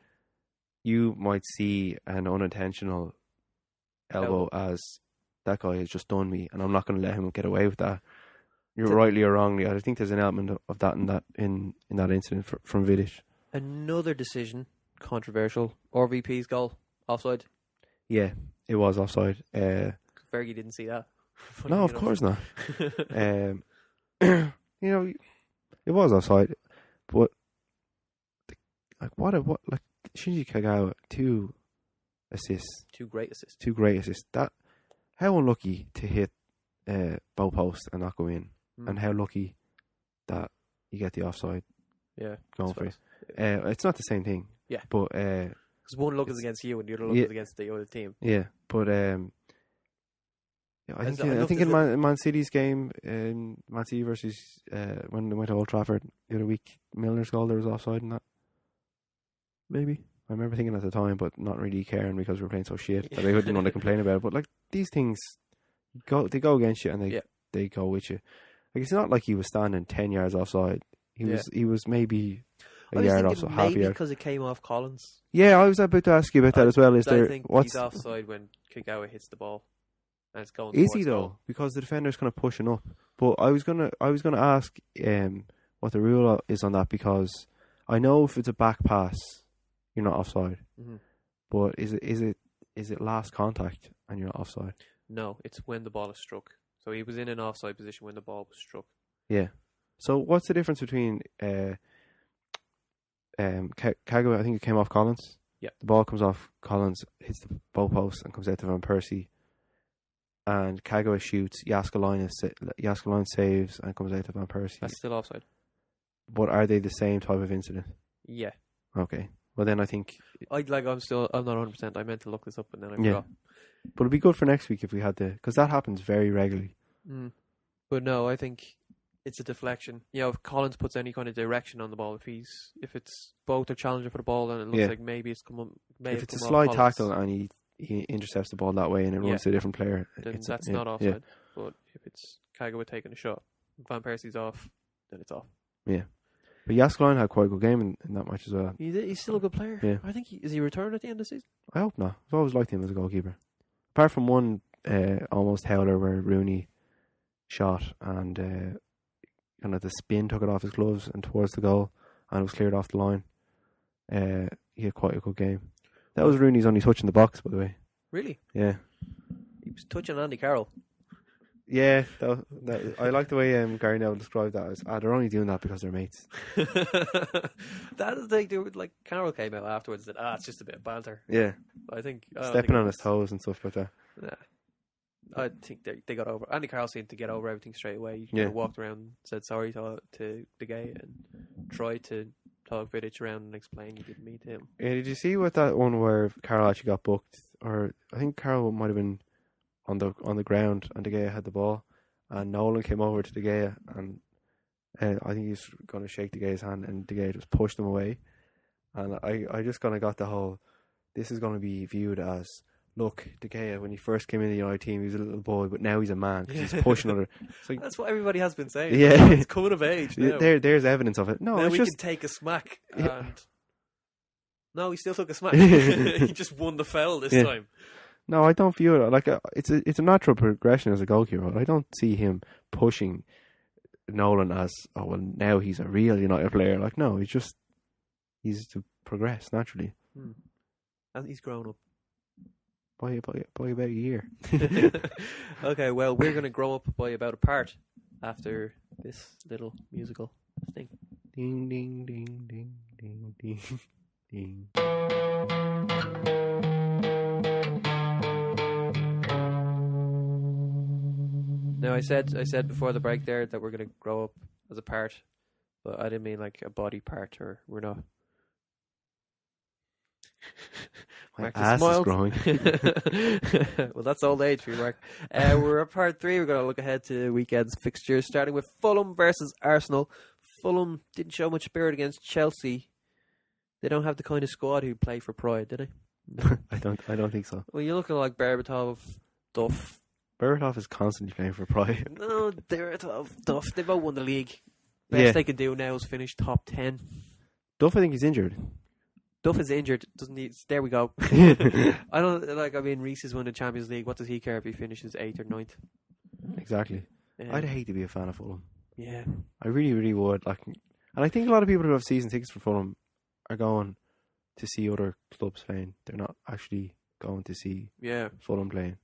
[SPEAKER 2] you might see an unintentional elbow as that guy has just done me, and I'm not going to let him get away with that. You're rightly or wrongly. I think there's an element of that in that incident from Vidic.
[SPEAKER 1] Another decision, controversial. RVP's goal, offside.
[SPEAKER 2] Yeah, it was offside.
[SPEAKER 1] Fergie didn't see that.
[SPEAKER 2] No, of course not. It was offside, but Shinji Kagawa, 2 assists.
[SPEAKER 1] 2 great assists.
[SPEAKER 2] 2 great assists. That, how unlucky to hit bow post and not go in, and how lucky that you get the offside.
[SPEAKER 1] Yeah,
[SPEAKER 2] going for it. It's not the same thing.
[SPEAKER 1] Yeah,
[SPEAKER 2] but
[SPEAKER 1] because one look is against you and the other look is against the other team.
[SPEAKER 2] Yeah, but I think in Man City's game, Man City versus when they went to Old Trafford the other week, Milner's goal, there was offside in that. Maybe. I remember thinking at the time, but not really caring because we were playing so shit that I didn't want to complain about it. But like these things, they go against you and they go with you. Like it's not like he was standing 10 yards offside. He was maybe a yard offside, half a yard.
[SPEAKER 1] Because it came off Collins.
[SPEAKER 2] Yeah, I was about to ask you about that as well.
[SPEAKER 1] I think he's offside when Kagawa hits the ball. And it's going
[SPEAKER 2] is he though? Goal. Because the defender's kind of pushing up. But I was gonna ask what the rule is on that, because I know if it's a back pass, you're not offside. Mm-hmm. But is it last contact and you're not offside?
[SPEAKER 1] No, it's when the ball is struck. So he was in an offside position when the ball was struck.
[SPEAKER 2] Yeah. So what's the difference between Kagawa? I think it came off Collins.
[SPEAKER 1] Yeah.
[SPEAKER 2] The ball comes off Collins, hits the goal post, and comes out to Van Persie. And Kagawa shoots, Jaskalainen saves and comes out to Van Persie.
[SPEAKER 1] That's still offside.
[SPEAKER 2] But are they the same type of incident?
[SPEAKER 1] Yeah.
[SPEAKER 2] Okay. Well, then I think
[SPEAKER 1] I'm not 100%. I meant to look this up and then I forgot.
[SPEAKER 2] But it'd be good for next week if we had to, because that happens very regularly.
[SPEAKER 1] But no, I think it's a deflection. If Collins puts any kind of direction on the ball, if it's both are challenging for the ball, then it looks like maybe it's come up.
[SPEAKER 2] If it's a slide tackle and he intercepts the ball that way and it runs to a different player,
[SPEAKER 1] then that's not offside. Yeah. But if it's Kagawa taking a shot, Van Persie's off, then it's off. Yeah.
[SPEAKER 2] But Jaskalainen had quite a good game in that match as well.
[SPEAKER 1] He's still a good player. Yeah. I think is he returned at the end of the season?
[SPEAKER 2] I hope not. I've always liked him as a goalkeeper. Apart from one almost howler where Rooney shot and kind of the spin took it off his gloves and towards the goal and it was cleared off the line. He had quite a good game. That was Rooney's only touch in the box, by the way.
[SPEAKER 1] Really?
[SPEAKER 2] Yeah.
[SPEAKER 1] He was touching Andy Carroll.
[SPEAKER 2] Yeah, I like the way Gary Neville described that as they're only doing that because they're mates.
[SPEAKER 1] That is like Carroll came out afterwards and said, it's just a bit of banter.
[SPEAKER 2] Yeah.
[SPEAKER 1] I think
[SPEAKER 2] stepping on his toes and stuff like that.
[SPEAKER 1] Yeah. I think they got over. Andy Carroll seemed to get over everything straight away. He walked around and said sorry to the guy and tried to talk Vidic around and explain he didn't meet him.
[SPEAKER 2] Yeah, did you see what that one where Carroll actually got booked? Or I think Carroll might have been on the ground and De Gea had the ball and Nolan came over to De Gea and I think he's going to shake De Gea's hand and De Gea just pushed him away. And I just kind of got the whole, this is going to be viewed as, look, De Gea, when he first came in the United team, he was a little boy, but now he's a man because he's pushing other. Like,
[SPEAKER 1] that's what everybody has been saying.
[SPEAKER 2] Yeah.
[SPEAKER 1] It's coming of age now.
[SPEAKER 2] There's evidence of it. No,
[SPEAKER 1] now
[SPEAKER 2] it's
[SPEAKER 1] we
[SPEAKER 2] just
[SPEAKER 1] can take a smack. And no, he still took a smack. He just won the foul this time.
[SPEAKER 2] No, I don't view it like it's a natural progression as a goalkeeper. I don't see him pushing Nolan as, now he's a real United player. Like, no, he's to progress naturally.
[SPEAKER 1] And he's grown up.
[SPEAKER 2] By about a year.
[SPEAKER 1] Okay, well, we're going to grow up by about a part after this little musical thing.
[SPEAKER 2] Ding, ding, ding, ding, ding, ding, ding.
[SPEAKER 1] Now, I said before the break there that we're going to grow up as a part, but I didn't mean like a body part, or we're not.
[SPEAKER 2] My ass is growing.
[SPEAKER 1] Well, that's old age for you, Mark. We're at part 3. We're going to look ahead to weekend's fixtures, starting with Fulham versus Arsenal. Fulham didn't show much spirit against Chelsea. They don't have the kind of squad who play for pride, do they?
[SPEAKER 2] I don't think so.
[SPEAKER 1] Well, you look at like Berbatov, Duff.
[SPEAKER 2] Berbatov is constantly playing for Pride.
[SPEAKER 1] No, Berbatov, Duff. They both won the league. Best they could do now is finish top 10.
[SPEAKER 2] Duff, I think he's injured.
[SPEAKER 1] Duff is injured. Doesn't he? There we go. I don't like. I mean, Reece has won the Champions League. What does he care if he finishes 8th or 9th?
[SPEAKER 2] Exactly. I'd hate to be a fan of Fulham.
[SPEAKER 1] Yeah,
[SPEAKER 2] I really, really would. Like, and I think a lot of people who have season tickets for Fulham are going to see other clubs playing. They're not actually going to see Fulham playing.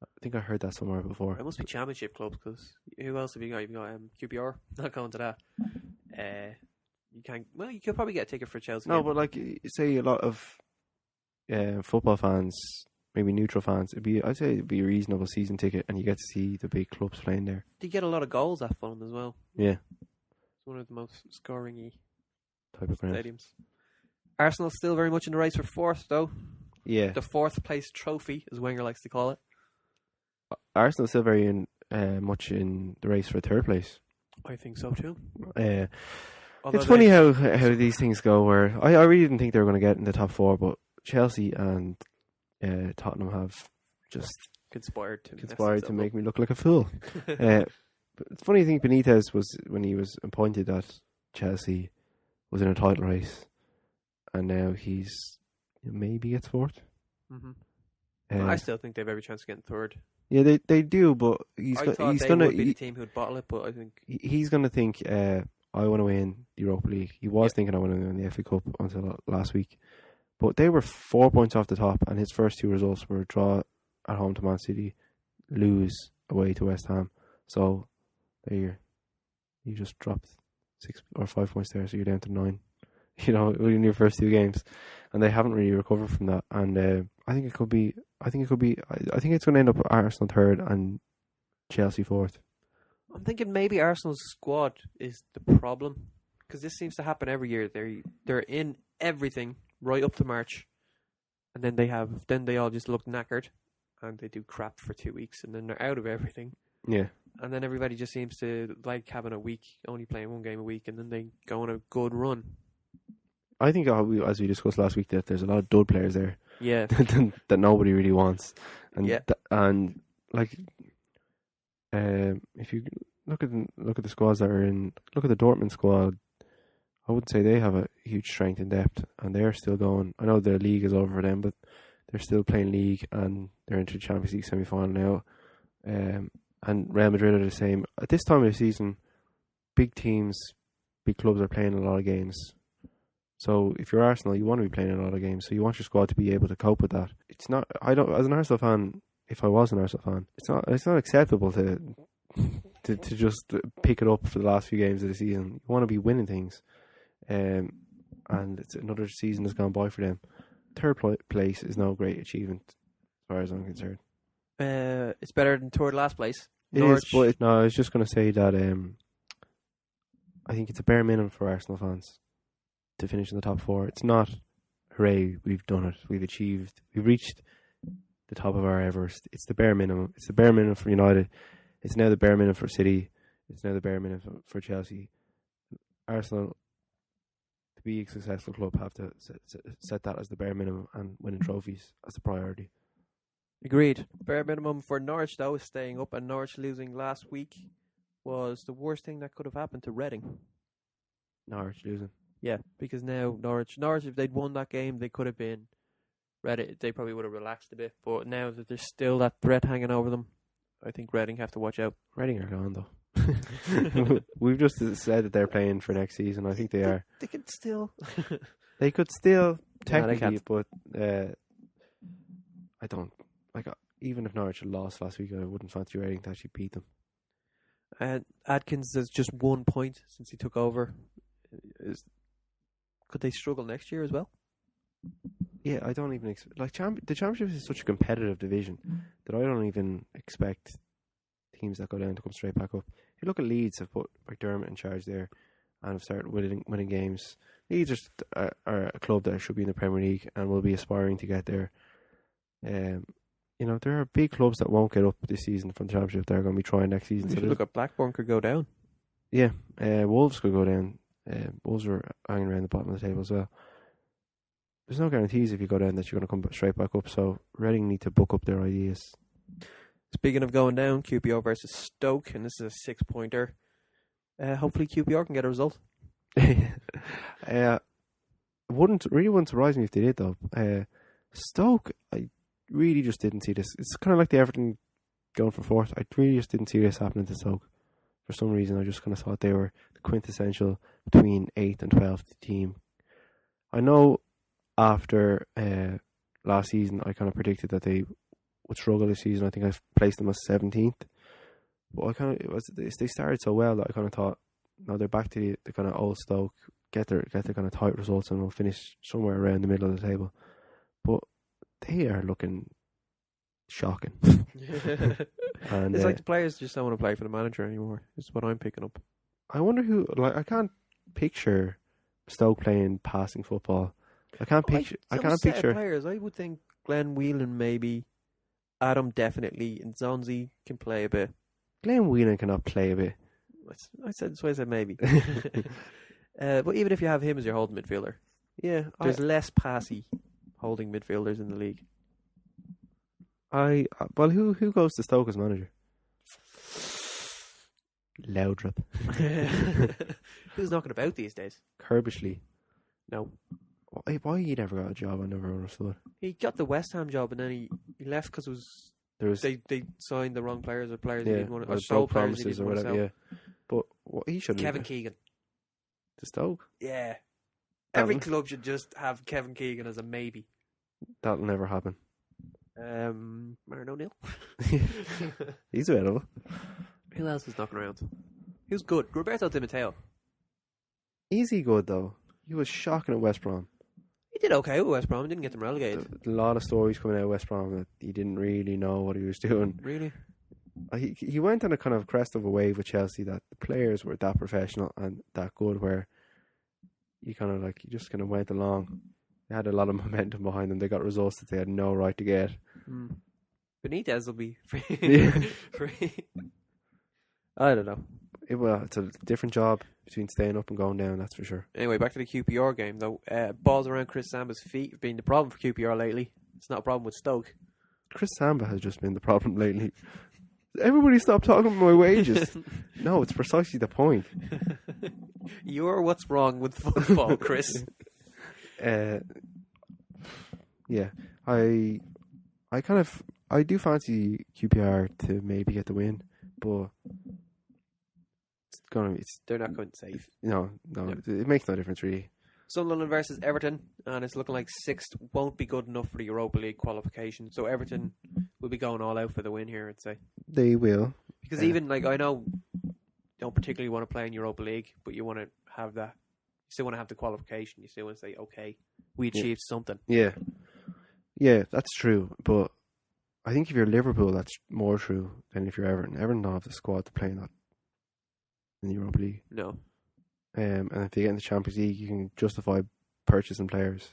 [SPEAKER 2] I think I heard that somewhere before.
[SPEAKER 1] It must be Championship clubs, because who else have you got? You've got QPR. Not going to that. You can't. Well, you could probably get a ticket for Chelsea.
[SPEAKER 2] No, but like, say a lot of football fans, maybe neutral fans, I'd say it'd be a reasonable season ticket, and you get to see the big clubs playing there.
[SPEAKER 1] You get a lot of goals at Fulham as well.
[SPEAKER 2] Yeah,
[SPEAKER 1] it's one of the most scoring-y
[SPEAKER 2] type of ground.
[SPEAKER 1] Stadiums. Arsenal still very much in the race for 4th, though.
[SPEAKER 2] Yeah,
[SPEAKER 1] the 4th place trophy, as Wenger likes to call it.
[SPEAKER 2] Arsenal still very much in the race for 3rd place.
[SPEAKER 1] I think so too.
[SPEAKER 2] It's funny how these things go. Where I really didn't think they were going to get in the top 4, but Chelsea and Tottenham have just
[SPEAKER 1] conspired
[SPEAKER 2] to make me look like a fool. But it's funny. I think Benitez was, when he was appointed, that Chelsea was in a title race, and now he's maybe gets 4th.
[SPEAKER 1] Mm-hmm. I still think they have every chance of getting 3rd.
[SPEAKER 2] Yeah, they do, but he's
[SPEAKER 1] going to be the team who'd bottle it. But I think
[SPEAKER 2] he's going to think, I want to win the Europa League. He was thinking I want to win the FA Cup until last week, but they were 4 points off the top, and his first 2 results were draw at home to Man City, lose away to West Ham. So there you just dropped 6 or 5 points there, so you're down to 9. In your first 2 games, and they haven't really recovered from that. And I think it's going to end up Arsenal 3rd and Chelsea 4th.
[SPEAKER 1] I'm thinking maybe Arsenal's squad is the problem, because this seems to happen every year. They're in everything right up to March, and then they all just look knackered, and they do crap for 2 weeks, and then they're out of everything.
[SPEAKER 2] Yeah.
[SPEAKER 1] And then everybody just seems to like having a week, only playing 1 game a week, and then they go on a good run.
[SPEAKER 2] I think, as we discussed last week, that there's a lot of dud players there.
[SPEAKER 1] Yeah.
[SPEAKER 2] that nobody really wants. And if you look at the squads that are in, look at the Dortmund squad, I wouldn't say they have a huge strength in depth, and they're still going. I know the league is over for them, but they're still playing league, and they're into the Champions League semi-final now. And Real Madrid are the same. At this time of the season, big teams, big clubs are playing a lot of games. So if you're Arsenal, you want to be playing a lot of games, so you want your squad to be able to cope with that. It's not. I don't. As an Arsenal fan, if I was an Arsenal fan, it's not acceptable to just pick it up for the last few games of the season. You want to be winning things, and it's another season has gone by for them. 3rd place is no great achievement, as far as I'm concerned.
[SPEAKER 1] It's better than 3rd last place.
[SPEAKER 2] It is, but no, I was just going to say that I think it's a bare minimum for Arsenal fans to finish in the top 4. It's not, hooray, we've done it, we've reached the top of our Everest. It's the bare minimum. It's the bare minimum for United. It's now the bare minimum for City. It's now the bare minimum for Chelsea. Arsenal, to be a successful club, have to set that as the bare minimum, and winning trophies as the priority.
[SPEAKER 1] Agreed. Bare minimum for Norwich, though, is staying up, and Norwich losing last week was the worst thing that could have happened to Reading.
[SPEAKER 2] Norwich losing.
[SPEAKER 1] Yeah, because now Norwich, if they'd won that game, they could have been Reading. They probably would have relaxed a bit, but now that there's still that threat hanging over them, I think Reading have to watch out.
[SPEAKER 2] Reading are gone, though. We've just said that they're playing for next season. I think they are.
[SPEAKER 1] They could still.
[SPEAKER 2] They could still, technically,
[SPEAKER 1] no,
[SPEAKER 2] but I don't. Even if Norwich had lost last week, I wouldn't fancy Reading to actually beat them.
[SPEAKER 1] Adkins has just 1 point since he took over. Could they struggle next year as well?
[SPEAKER 2] Yeah, I don't even expect. The Championship is such a competitive division that I don't even expect teams that go down to come straight back up. If you look at Leeds, have put McDermott in charge there and have started winning games. Leeds are a club that should be in the Premier League and will be aspiring to get there. There are big clubs that won't get up this season from the Championship. They're going to be trying next season.
[SPEAKER 1] So look at Blackburn could go down.
[SPEAKER 2] Yeah, Wolves could go down. Wolves are hanging around the bottom of the table as well. there's no guarantees if you go down that you're going to come straight back up. So Reading need to book up their ideas.
[SPEAKER 1] Speaking of going down, QPR versus Stoke, and this is a 6-pointer. Hopefully QPR can get a result.
[SPEAKER 2] Wouldn't surprise me if they did though. Stoke, I really just didn't see this. It's kind of like the Everton going for fourth. I really just didn't see this happening to Stoke. For some reason, I just kind of thought they were the quintessential between 8th and 12th team. I know after last season, I kind of predicted that they would struggle this season. I think I've placed them as 17th. But they started so well that I kind of thought, no, they're back to the kind of old Stoke, get their kind of tight results, and we'll finish somewhere around the middle of the table. But they are looking shocking. And
[SPEAKER 1] it's like the players just don't want to play for the manager anymore. Is what I'm picking up.
[SPEAKER 2] I wonder who. Like, I can't picture Stoke playing passing football. I can't picture.
[SPEAKER 1] Players. I would think Glenn Whelan maybe, Adam definitely, and Zonzi can play a bit.
[SPEAKER 2] Glenn Whelan cannot play a bit.
[SPEAKER 1] That's why I said maybe. But even if you have him as your holding midfielder,
[SPEAKER 2] yeah,
[SPEAKER 1] there's less passy holding midfielders in the league.
[SPEAKER 2] Well, who goes to Stoke as manager? Loudrup.
[SPEAKER 1] Who's knocking about these days?
[SPEAKER 2] Kirbishley.
[SPEAKER 1] No.
[SPEAKER 2] Why he never got a job? I never understood.
[SPEAKER 1] He got the West Ham job and then he left because they signed the wrong players or players he didn't want to, or sold promises or whatever. Yeah,
[SPEAKER 2] but he should.
[SPEAKER 1] Kevin Keegan
[SPEAKER 2] to Stoke.
[SPEAKER 1] Yeah, every club should just have Kevin Keegan as a maybe.
[SPEAKER 2] That'll never happen.
[SPEAKER 1] Martin O'Neill.
[SPEAKER 2] He's available.
[SPEAKER 1] Who else is knocking around? Who's good? Roberto Di Matteo.
[SPEAKER 2] Is he good though? He was shocking at West Brom.
[SPEAKER 1] He did okay with West Brom. He didn't get them relegated.
[SPEAKER 2] A lot of stories coming out of West Brom that he didn't really know what he was doing.
[SPEAKER 1] Really?
[SPEAKER 2] He went on a kind of crest of a wave with Chelsea that the players were that professional and that good, where you just kind of went along. They had a lot of momentum behind them. They got results that they had no right to get.
[SPEAKER 1] Benitez will be free.
[SPEAKER 2] Yeah.
[SPEAKER 1] Free. I don't know.
[SPEAKER 2] It's a different job between staying up and going down, that's for sure.
[SPEAKER 1] Anyway, back to the QPR game though. Balls around Chris Samba's feet have been the problem for QPR lately. It's not a problem with Stoke.
[SPEAKER 2] Chris Samba has just been the problem lately. Everybody stop talking about my wages. No, it's precisely the point.
[SPEAKER 1] You're what's wrong with football, Chris.
[SPEAKER 2] Yeah, I do fancy QPR to maybe get the win, but
[SPEAKER 1] they're not going to save.
[SPEAKER 2] No, it makes no difference really.
[SPEAKER 1] Sunderland versus Everton, and it's looking like 6th won't be good enough for the Europa League qualification. So Everton will be going all out for the win here, I'd say.
[SPEAKER 2] They will.
[SPEAKER 1] Because even, I know you don't particularly want to play in Europa League, but you want to have that. You still want to have the qualification. You still want to say, okay, we achieved something.
[SPEAKER 2] Yeah, that's true. But I think if you're Liverpool, that's more true than if you're Everton. Everton don't have the squad to play in that in the Europa League.
[SPEAKER 1] No.
[SPEAKER 2] And if they get in the Champions League, you can justify purchasing players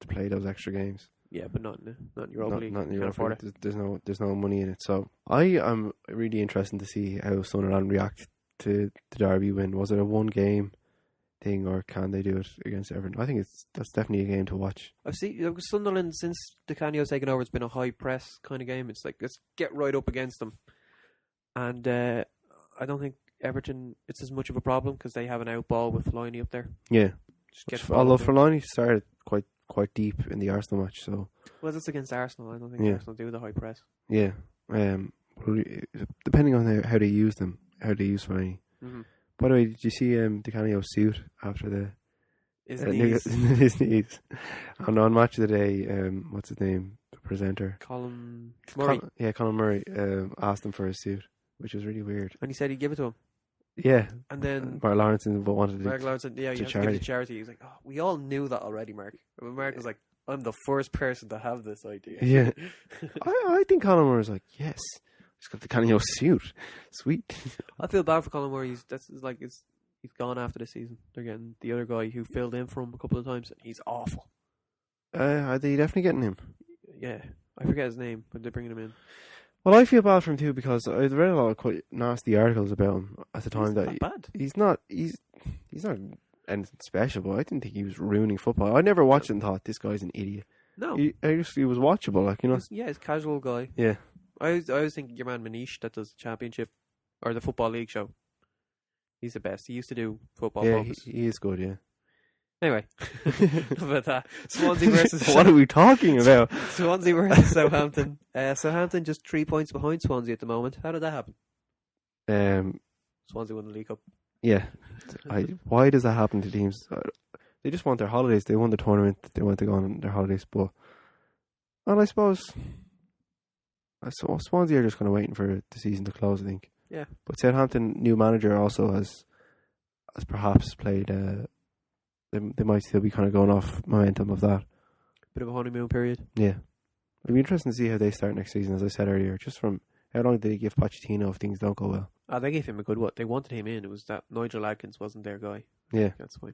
[SPEAKER 2] to play those extra games.
[SPEAKER 1] Yeah, but not in Europa League.
[SPEAKER 2] Not in Europa League. There's no money in it. So I am really interested to see how Sunderland react to the Derby win. Was it a one game thing, or can they do it against Everton? I think that's definitely a game to watch.
[SPEAKER 1] I've seen Sunderland since Di Canio's taken over. It's been a high press kind of game. It's like, let's get right up against them, and I don't think Everton it's as much of a problem because they have an out ball with Fellaini up there.
[SPEAKER 2] Yeah, although Fellaini started quite deep in the Arsenal match, so
[SPEAKER 1] that's against Arsenal. I don't think Arsenal do the high press.
[SPEAKER 2] Yeah, depending on how they use them, how they use Fellaini. Mm-hmm. By the way, did you see Di Canio's suit after
[SPEAKER 1] his
[SPEAKER 2] knees? On Match of the Day, what's his name? The presenter,
[SPEAKER 1] Colin Murray.
[SPEAKER 2] Colin Murray asked him for his suit, which was really weird.
[SPEAKER 1] And he said he'd give it to him.
[SPEAKER 2] Yeah.
[SPEAKER 1] And then
[SPEAKER 2] Mark Lawrence wanted
[SPEAKER 1] Mark Lawrence said, yeah, you have to give it to charity. He was like, oh, we all knew that already, Mark. And Mark was like, I'm the first person to have this idea.
[SPEAKER 2] Yeah. I think Colin Murray was like, yes, he's got the Canio suit. Sweet.
[SPEAKER 1] I feel bad for Colin Murray. He's gone after this season. They're getting the other guy who filled in for him a couple of times. He's awful.
[SPEAKER 2] Are they definitely getting him?
[SPEAKER 1] Yeah. I forget his name, but they're bringing him in.
[SPEAKER 2] Well, I feel bad for him too because I've read a lot of quite nasty articles about him at the time.
[SPEAKER 1] He's not bad.
[SPEAKER 2] He's not anything special, but I didn't think he was ruining football. I never watched it and thought, this guy's an idiot.
[SPEAKER 1] No.
[SPEAKER 2] He was watchable, like, you know.
[SPEAKER 1] He's a casual guy.
[SPEAKER 2] Yeah.
[SPEAKER 1] I always think your man Manish that does the championship or the Football League show. He's the best. He used to do football.
[SPEAKER 2] Yeah,
[SPEAKER 1] focus.
[SPEAKER 2] he is good, yeah.
[SPEAKER 1] Anyway, enough about that. Swansea versus
[SPEAKER 2] what are we talking about?
[SPEAKER 1] Swansea versus Southampton. Southampton just 3 points behind Swansea at the moment. How did that happen? Swansea won the League Cup.
[SPEAKER 2] Yeah. Why does that happen to teams? They just want their holidays. They won the tournament. They want to go on their holidays. But, well, I suppose Swansea are just kind of waiting for the season to close, I think.
[SPEAKER 1] Yeah.
[SPEAKER 2] But Southampton, new manager, also has perhaps played... They might still be kind of going off momentum of that.
[SPEAKER 1] Bit of a honeymoon period.
[SPEAKER 2] Yeah. It'll be interesting to see how they start next season, as I said earlier. Just from how long did they give Pochettino if things don't go well?
[SPEAKER 1] They gave him a good one. They wanted him in. It was that Nigel Adkins wasn't their guy.
[SPEAKER 2] Yeah.
[SPEAKER 1] That's fine.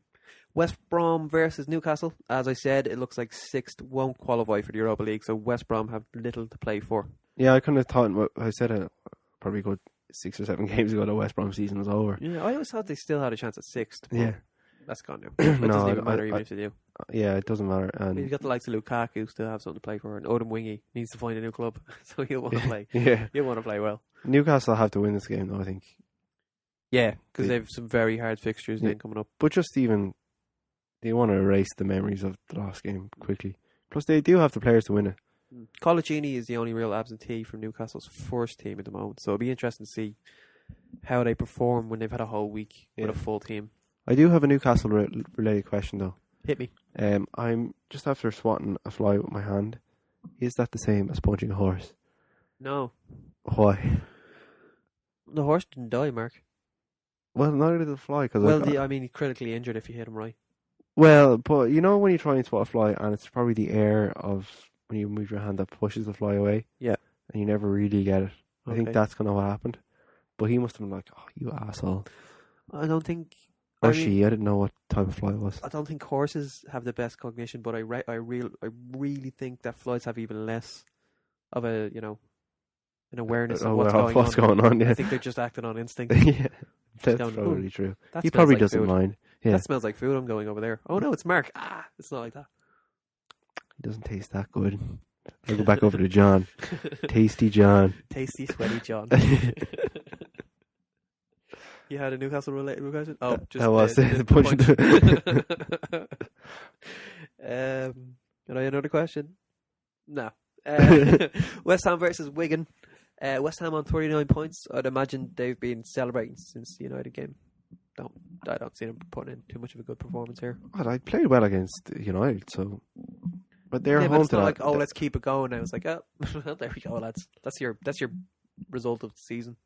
[SPEAKER 1] West Brom versus Newcastle. As I said, it looks like 6th won't qualify for the Europa League, so West Brom have little to play for.
[SPEAKER 2] Yeah, I kind of thought, I said probably good 6 or 7 games ago, the West Brom season was over.
[SPEAKER 1] Yeah, I always thought they still had a chance at 6th.
[SPEAKER 2] Yeah.
[SPEAKER 1] That's gone now. It
[SPEAKER 2] No,
[SPEAKER 1] doesn't even matter even if they do.
[SPEAKER 2] Yeah, it doesn't matter. And
[SPEAKER 1] You've got the likes of Lukaku who still have something to play for, and Odin Wingy needs to find a new club, so he'll want to play.
[SPEAKER 2] Yeah.
[SPEAKER 1] He'll want to play well.
[SPEAKER 2] Newcastle have to win this game, though, I think.
[SPEAKER 1] Yeah, because they have some very hard fixtures then coming up.
[SPEAKER 2] But just even, they want to erase the memories of the last game quickly. Plus, they do have the players to win it.
[SPEAKER 1] Colaccini is the only real absentee from Newcastle's first team at the moment, so it'll be interesting to see how they perform when they've had a whole week with a full team.
[SPEAKER 2] I do have a Newcastle related question, though.
[SPEAKER 1] Hit me.
[SPEAKER 2] I'm just after swatting a fly with my hand. Is that the same as punching a horse?
[SPEAKER 1] No.
[SPEAKER 2] Why?
[SPEAKER 1] The horse didn't die, Mark.
[SPEAKER 2] Well, neither did the fly.
[SPEAKER 1] He's critically injured if you hit him right.
[SPEAKER 2] Well, but you know when you try and swat a fly, and it's probably the air of when you move your hand that pushes the fly away?
[SPEAKER 1] Yeah.
[SPEAKER 2] And you never really get it. I
[SPEAKER 1] Okay.
[SPEAKER 2] think that's kind of what happened. But he must have been like, oh, you asshole.
[SPEAKER 1] I don't think...
[SPEAKER 2] Or she, I didn't know what type of fly it was.
[SPEAKER 1] I don't think horses have the best cognition, but I really think that flies have even less of a, an awareness of what's going on.
[SPEAKER 2] Yeah.
[SPEAKER 1] I think they're just acting on instinct.
[SPEAKER 2] Yeah, that's probably true. He probably doesn't mind. Yeah.
[SPEAKER 1] That smells like food. I'm going over there. Oh no, it's Mark. It's not like that.
[SPEAKER 2] It doesn't taste that good. I'll go back over to John. Tasty John.
[SPEAKER 1] Tasty, sweaty John. You had a Newcastle related question? Oh, just
[SPEAKER 2] that was the punch.
[SPEAKER 1] Can I another question? No. West Ham versus Wigan. West Ham on 39 points. I'd imagine they've been celebrating since the United game. I don't see them putting in too much of a good performance here.
[SPEAKER 2] Well, I played well against United, so. But they're home to that.
[SPEAKER 1] Let's keep it going. I was like, there we go, lads. That's your result of the season.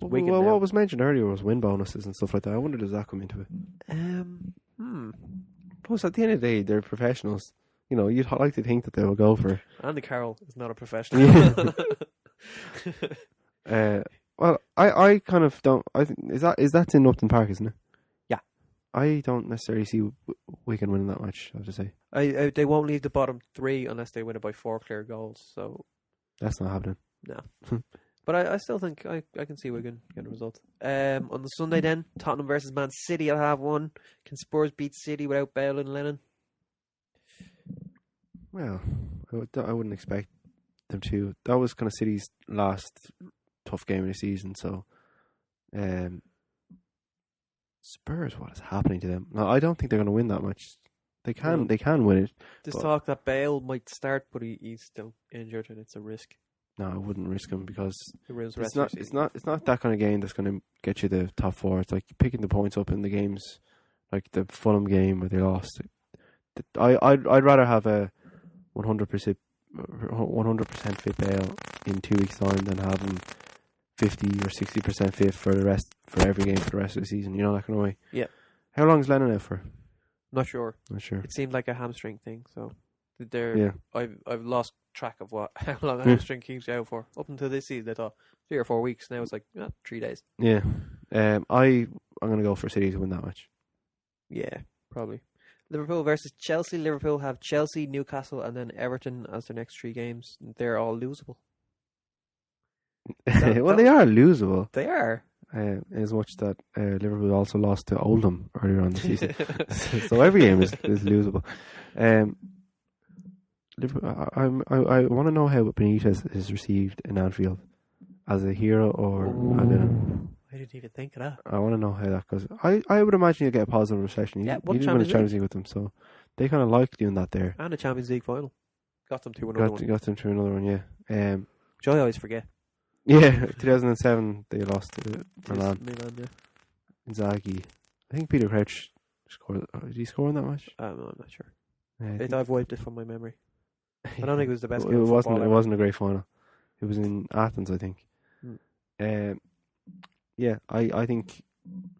[SPEAKER 2] Well, what was mentioned earlier was win bonuses and stuff like that. I wonder, does that come into it? Plus, at the end of the day, they're professionals. You'd like to think that they will go for.
[SPEAKER 1] Andy Carroll is not a professional.
[SPEAKER 2] Well, I kind of don't. I think is that's in Upton Park, isn't it?
[SPEAKER 1] Yeah.
[SPEAKER 2] I don't necessarily see Wigan winning that much. I have to say.
[SPEAKER 1] They won't leave the bottom 3 unless they win it by 4 clear goals. So
[SPEAKER 2] that's not happening.
[SPEAKER 1] No. But I still think I can see Wigan getting a result. On the Sunday then, Tottenham versus Man City. I'll have one. Can Spurs beat City without Bale and Lennon?
[SPEAKER 2] Well, I wouldn't expect them to. That was kind of City's last tough game of the season. So, Spurs, what is happening to them? No, I don't think they're going to win that much. They can win it.
[SPEAKER 1] There's talk that Bale might start, but he's still injured, and it's a risk.
[SPEAKER 2] No, I wouldn't risk him because
[SPEAKER 1] it's
[SPEAKER 2] not that kind of game that's going to get you the top 4. It's like picking the points up in the games, like the Fulham game where they lost. I'd rather have a 100% fit Bale in 2 weeks' time than have him 50 or 60% fit for every game for the rest of the season. That kind of way.
[SPEAKER 1] Yeah.
[SPEAKER 2] How long is Lennon out for?
[SPEAKER 1] Not sure.
[SPEAKER 2] It
[SPEAKER 1] seemed like a hamstring thing, so
[SPEAKER 2] yeah.
[SPEAKER 1] I've lost track of how long a hamstring keeps you out for. Up until this season, I thought 3 or 4 weeks. Now it's like 3 days.
[SPEAKER 2] Yeah. I'm going to go for City to win that match.
[SPEAKER 1] Yeah, probably. Liverpool versus Chelsea. Liverpool have Chelsea, Newcastle, and then Everton as their next 3 games. They're all losable.
[SPEAKER 2] They are losable.
[SPEAKER 1] They are.
[SPEAKER 2] as much that Liverpool also lost to Oldham earlier on the season. So every game is losable. I want to know how Benitez is received in Anfield, as a hero or I don't know.
[SPEAKER 1] I didn't even think of that.
[SPEAKER 2] I want to know how that goes. I would imagine you'll get a positive reception. You didn't win the Champions League with them, so they kind of like doing that there.
[SPEAKER 1] And the Champions League final. Got them to another one.
[SPEAKER 2] Got them to another one, yeah.
[SPEAKER 1] Which I always forget.
[SPEAKER 2] Yeah, 2007 they lost to Milan.
[SPEAKER 1] Yeah.
[SPEAKER 2] Inzaghi. I think Peter Crouch scored. Did he score in that match?
[SPEAKER 1] I'm not sure. I've wiped it from my memory. I don't think it was the best
[SPEAKER 2] it
[SPEAKER 1] game of football
[SPEAKER 2] It
[SPEAKER 1] ever.
[SPEAKER 2] wasn't a great final. It was in Athens, I think. Yeah, I think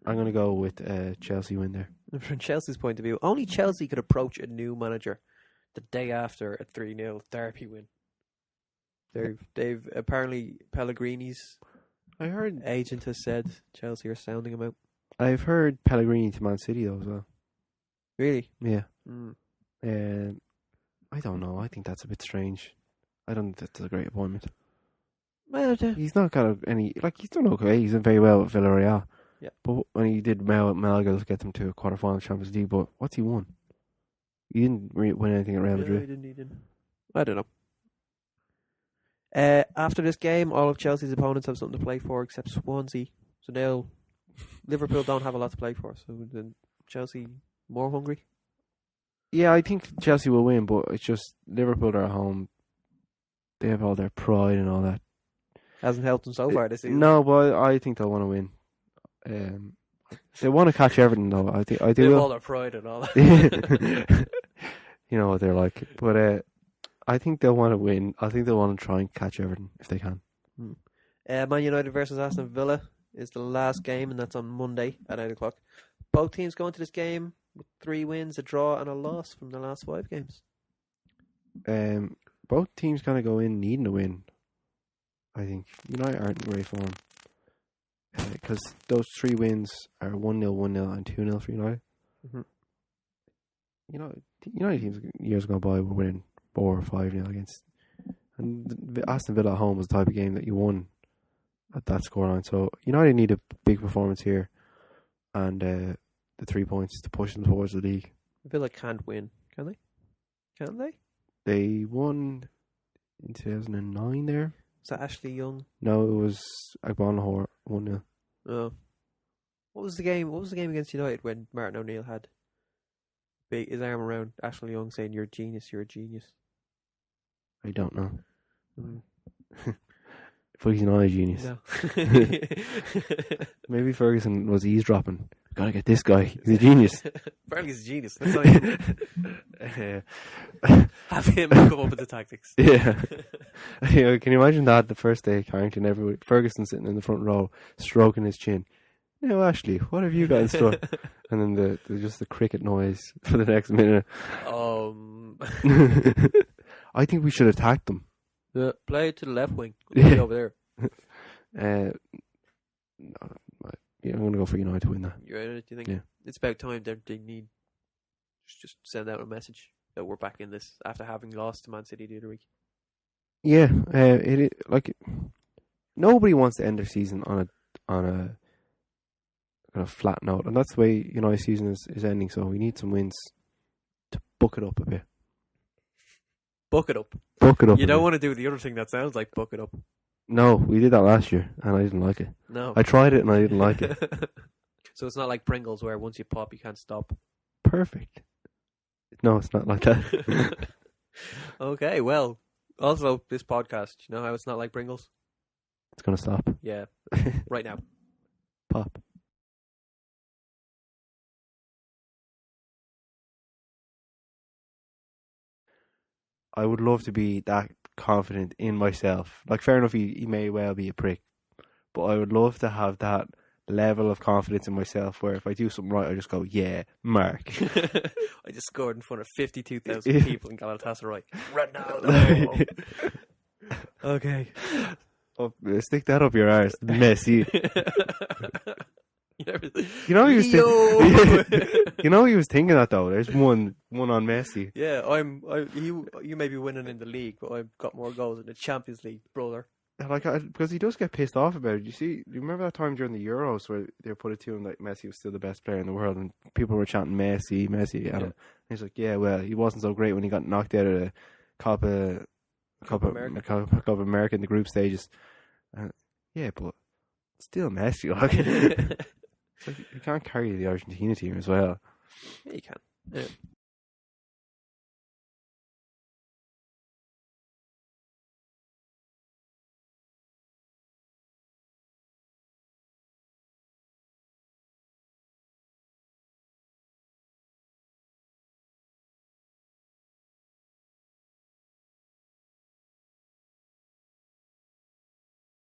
[SPEAKER 2] I'm going to go with Chelsea win there.
[SPEAKER 1] From Chelsea's point of view, only Chelsea could approach a new manager the day after a 3-0 Derby win. They've apparently Pellegrini's agent has said Chelsea are sounding him out.
[SPEAKER 2] I've heard Pellegrini to Man City though as well.
[SPEAKER 1] Really?
[SPEAKER 2] Yeah. I don't know. I think that's a bit strange. I don't think that's a great appointment.
[SPEAKER 1] Well,
[SPEAKER 2] he's not got any he's done okay. He's done very well at Villarreal.
[SPEAKER 1] Yeah.
[SPEAKER 2] But when he did Malaga to get them to a quarter-final Champions League, but what's he won? He didn't win anything at Real Madrid.
[SPEAKER 1] He didn't. I don't know. After this game, all of Chelsea's opponents have something to play for except Swansea. So now Liverpool don't have a lot to play for. So then Chelsea more hungry?
[SPEAKER 2] Yeah, I think Chelsea will win, but it's just Liverpool are at home. They have all their pride and all that.
[SPEAKER 1] Hasn't helped them so far this season.
[SPEAKER 2] No, but I think they'll want to win. They want to catch Everton though. I think
[SPEAKER 1] they have all their pride and all that.
[SPEAKER 2] You know what they're like. But I think they'll want to win. I think they'll want to try and catch Everton if they can.
[SPEAKER 1] Man United versus Aston Villa is the last game, and that's on Monday at 8 o'clock. Both teams go into this game with 3 wins, a draw, and a loss from the last 5 games.
[SPEAKER 2] Both teams kind of go in needing a win. I think United aren't in great form because those 3 wins are 1-0, 1-0, and 2-0 for United.
[SPEAKER 1] Mm-hmm.
[SPEAKER 2] United teams years ago by were winning 4 or 5-0 against, and Aston Villa at home was the type of game that you won at that scoreline. So United need a big performance here, and the 3 points to push them towards the league.
[SPEAKER 1] Villa can't win, can they? Can't they?
[SPEAKER 2] They won in 2009 there.
[SPEAKER 1] Was that Ashley Young?
[SPEAKER 2] No, it was Agbonlahor 1-0.
[SPEAKER 1] Oh. What was the game against United when Martin O'Neill had his arm around Ashley Young saying, "You're a genius, you're a genius"?
[SPEAKER 2] I don't know. But he's not a genius.
[SPEAKER 1] No.
[SPEAKER 2] Maybe Ferguson was eavesdropping. Gotta get this guy. He's a genius.
[SPEAKER 1] Apparently he's a genius. That's not even... Have him come up with the tactics.
[SPEAKER 2] Yeah. Can you imagine that the first day at Carrington, Ferguson sitting in the front row, stroking his chin. Now, Ashley, what have you guys done? And then just the cricket noise for the next minute. I think we should attack them.
[SPEAKER 1] Play it to the left wing. Over there.
[SPEAKER 2] Yeah, I'm going to go for United to win that.
[SPEAKER 1] Do you think it's about time they need just send out a message that we're back in this after having lost to Man City the other week?
[SPEAKER 2] Yeah, nobody wants to end their season on a kind of flat note, and that's the way United's season is ending. So we need some wins to buck it up a bit.
[SPEAKER 1] Buck it up.
[SPEAKER 2] Buck it up.
[SPEAKER 1] You don't want to do the other thing that sounds like buck it up.
[SPEAKER 2] No, we did that last year, and I didn't like it.
[SPEAKER 1] No,
[SPEAKER 2] I tried it and I didn't like it.
[SPEAKER 1] So it's not like Pringles, where once you pop, you can't stop.
[SPEAKER 2] Perfect. No, it's not like that.
[SPEAKER 1] Okay, well, also this podcast, you know how it's not like Pringles?
[SPEAKER 2] It's gonna stop.
[SPEAKER 1] Yeah, right now.
[SPEAKER 2] Pop. I would love to be that confident in myself. Like, fair enough, he may well be a prick, but I would love to have that level of confidence in myself where if I do something right, I just go, yeah, Mark.
[SPEAKER 1] I just scored in front of 52,000 people in Galatasaray. Ronaldo. Okay.
[SPEAKER 2] Oh, stick that up your arse, Messi. You know he was thinking that though. There's one on Messi.
[SPEAKER 1] Yeah, you may be winning in the league, but I've got more goals in the Champions League, brother.
[SPEAKER 2] like because he does get pissed off about it. You remember that time during the Euros where they put it to him like Messi was still the best player in the world, and people were chanting Messi, Messi at him. And he's like, yeah, well, he wasn't so great when he got knocked out of the Copa America in the group stages. Yeah, but still Messi. Like, it's like you can't carry the Argentina team as well.
[SPEAKER 1] Yeah, you can.